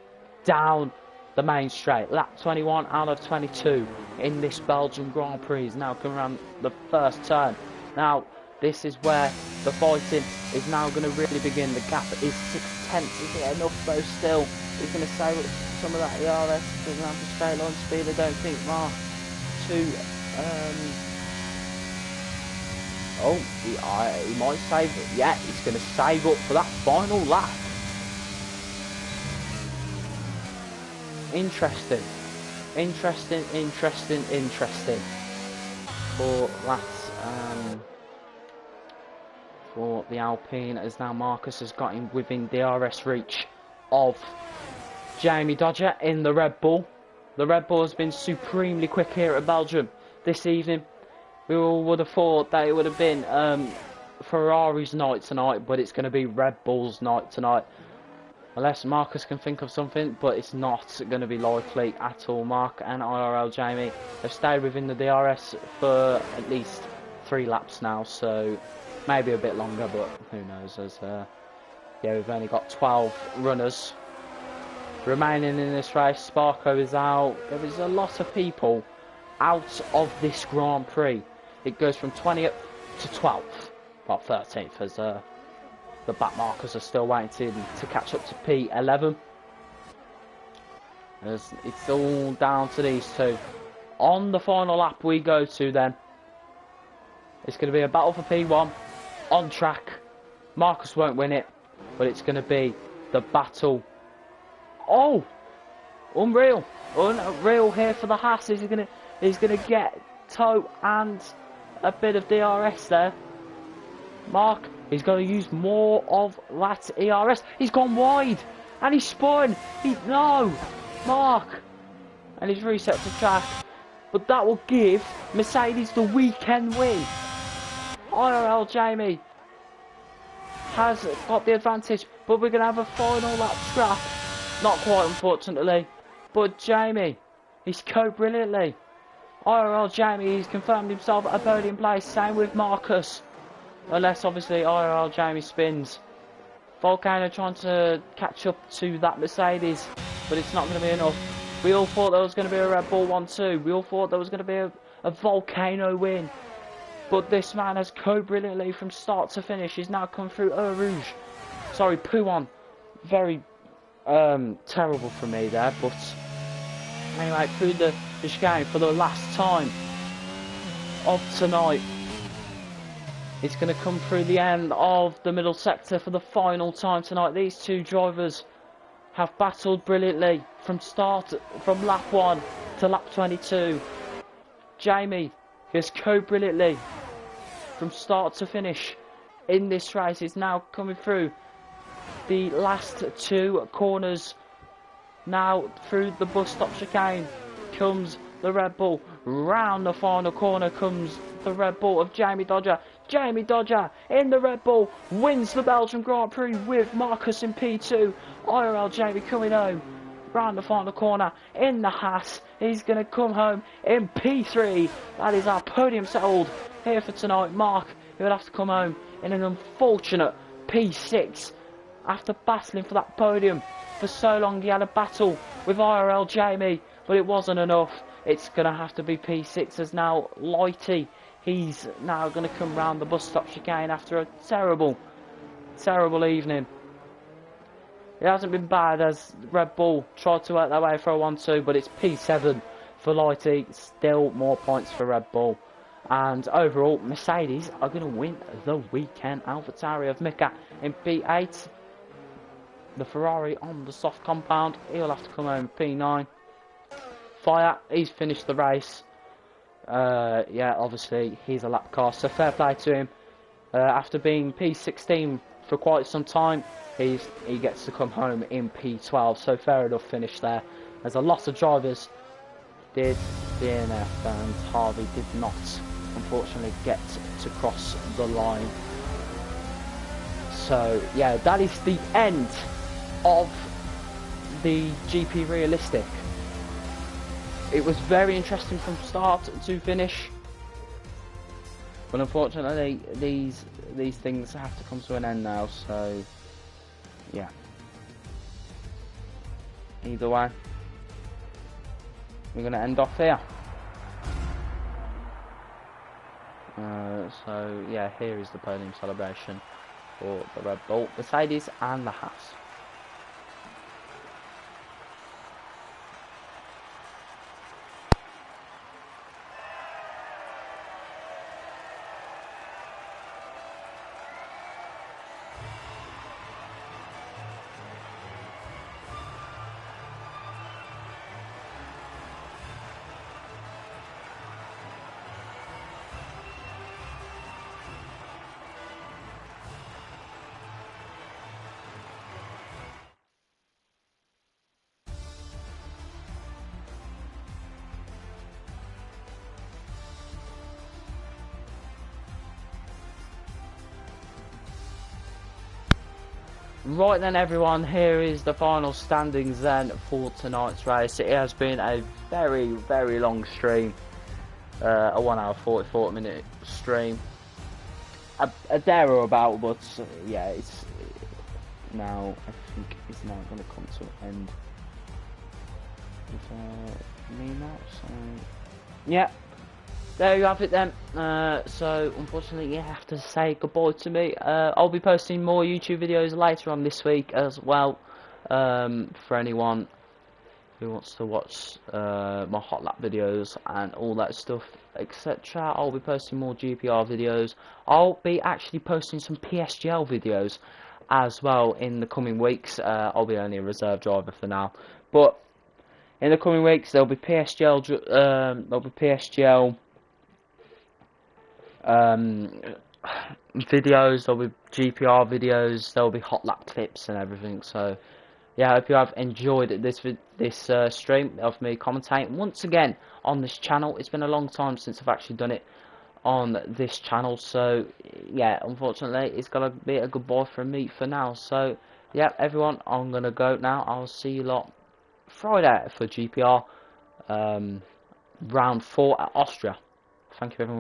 down the main straight. Lap 21 out of 22 in this Belgian Grand Prix is now coming around the first turn. Now, this is where the fighting is now going to really begin. The gap is 6/10. Is it enough though still? He's going to save some of that DRS. Doesn't have the straight line speed, I don't think. Mark oh, he might save it. Yeah, he's going to save up for that final lap. Interesting. For laps, for the Alpine, as now Marcus has got him within DRS reach of Jamie Dodger in the Red Bull. The Red Bull has been supremely quick here at Belgium this evening. We all would have thought that it would have been Ferrari's night tonight, but it's going to be Red Bull's night tonight. Unless Marcus can think of something, but it's not going to be likely at all. Mark and IRL Jamie have stayed within the DRS for at least 3 laps now, so maybe a bit longer, but who knows. As yeah, we've only got 12 runners remaining in this race. Sparko is out. There is a lot of people out of this Grand Prix. It goes from 20th to 12th, well 13th, as the back markers are still waiting to catch up to P11. As it's all down to these two. On the final lap we go to then. It's going to be a battle for P1 on track. Marcus won't win it, but it's going to be the battle. Oh, unreal here for the Haas. He's going to get toe and a bit of DRS there. Mark, he's going to use more of that ERS. He's gone wide and he's spun. No, Mark, and he's reset to track. But that will give Mercedes the weekend win. IRL Jamie has got the advantage, but we're going to have a final lap scrap. Not quite, unfortunately, but Jamie, he's coped brilliantly. IRL Jamie, he's confirmed himself a podium place. Same with Marcus, unless obviously IRL Jamie spins. Volcano trying to catch up to that Mercedes, but it's not going to be enough. We all thought there was going to be a Red Bull 1-2. We all thought there was going to be a Volcano win. But this man has coped brilliantly from start to finish. He's now come through Rouge. Sorry, Pouon. Very terrible for me there, but anyway, through the chicane for the last time of tonight. It's going to come through the end of the middle sector for the final time tonight. These two drivers have battled brilliantly from lap 1 to lap 22. Jamie has coped brilliantly from start to finish in this race. Is now coming through the last 2 corners. Now through the bus stop chicane comes the Red Bull. Round the final corner comes the Red Bull of Jamie Dodger. Jamie Dodger in the Red Bull wins the Belgian Grand Prix with Marcus in P2. IRL Jamie coming home round the final corner in the Haas. He's going to come home in P3. That is our podium settled here for tonight. Mark, he would have to come home in an unfortunate P6 after battling for that podium for so long. He had a battle with IRL Jamie, but it wasn't enough. It's going to have to be P6 as now Lighty. He's now going to come round the bus stop chicane after a terrible evening. It hasn't been bad as Red Bull tried to work their way for a 1-2, but it's P7 for Lighty. Still more points for Red Bull. And overall, Mercedes are going to win the weekend. AlphaTauri of Mika in P8. The Ferrari on the soft compound. He'll have to come home in P9. Fire, he's finished the race. Yeah, obviously he's a lap car, so fair play to him. After being P16 for quite some time, he gets to come home in P12, so fair enough finish there. As a lot of drivers did DNF, and Harvey did not unfortunately get to cross the line. So yeah, that is the end of the GP Realistic. It was very interesting from start to finish, but unfortunately these things have to come to an end now. So yeah, either way, we're going to end off here. So yeah, here is the podium celebration for the Red Bull, Mercedes and the Haas. Right then everyone, here is the final standings then for tonight's race. It has been a very, very long stream, a 1 hour 44 minute stream, a dare or about, but yeah, it's now, I think it's now going to come to an end with me now, so yeah. There you have it then. So unfortunately you have to say goodbye to me. I'll be posting more YouTube videos later on this week as well, for anyone who wants to watch my hot lap videos and all that stuff, etc. I'll be posting more GPR videos. I'll be actually posting some PSGL videos as well in the coming weeks. I'll be only a reserve driver for now, but in the coming weeks there'll be PSGL videos, there'll be GPR videos, there'll be hot lap tips and everything. So yeah, I hope you have enjoyed this stream of me commentating once again on this channel. It's been a long time since I've actually done it on this channel, so yeah, unfortunately it's gonna be a goodbye from me for now. So yeah everyone, I'm gonna go now. I'll see you lot Friday for GPR round 4 at Austria. Thank you everyone.